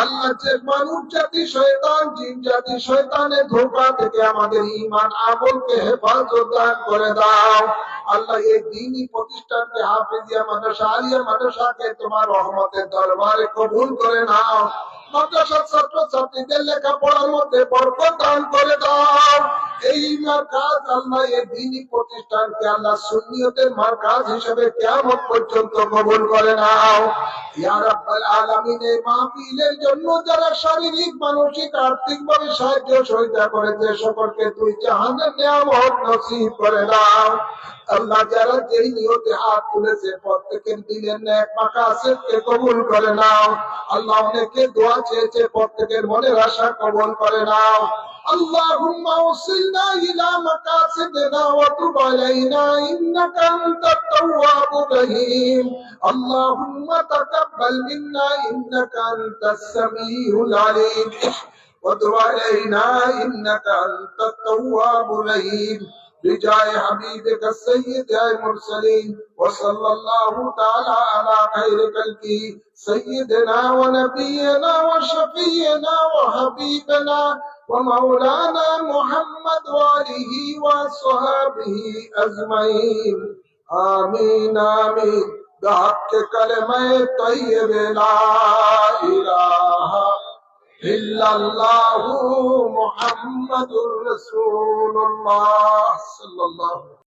A: আল্লাহ যে মানুষ জাতি শয়তান জিন জাতি শয়তানের ধোঁকা থেকে আমাদের ঈমান আমলকে হেফাজত দান করে দাও। আল্লাহ এই দ্বীনি প্রতিষ্ঠানকে হাফেজিয়া মাদ্রাসা আলিয়া মাদ্রাসাকে তোমার রহমতের দরবারে কবুল করে নাও। মাদ্রাসার ছাত্র ছাত্রীদের লেখাপড়ার মধ্যে বরকত দান করে দাও। এই মার্কাজ আল্লাহ এই দ্বীনি প্রতিষ্ঠানকে আল্লাহ সুন্নিয়তের মার্কাজ হিসেবে কিয়ামত পর্যন্ত কবুল করে নাও। ইয়া রাব্বাল আলামিন এই মাহফিলের জন্য যারা শারীরিক মানসিক আর্থিকভাবে সাহায্য সহযোগিতা করেছে সকলকে তুই জাহানের নিয়ামত নসিব করে দাও। আল্লাহ যারা যেই নিয়তে হাত তুলেছে প্রত্যেকের দিলের নেক মাকাসিদকে কবুল করে নাও। আল্লাহ অনেকে দোয়া চেয়েছে প্রত্যেকের মনের আশা কবুল করে নাও। اللهم وصلنا إلى مقاصدنا وتب علينا إنك أنت التواب الرحيم. اللهم تقبل منا إنك أنت السميع العليم وتب علينا إنك أنت التواب الرحيم. بجاه حبيبك السيد المرسلين وصلى الله تعالى على خير خلقه سيدنا ونبينا وشفينا وحبيبنا ومولانا محمد وآله وصحبه أجمعين آمين آمين بحق كلمة طيبة لا إله إلا الله محمد رسول الله صلى الله عليه وسلم.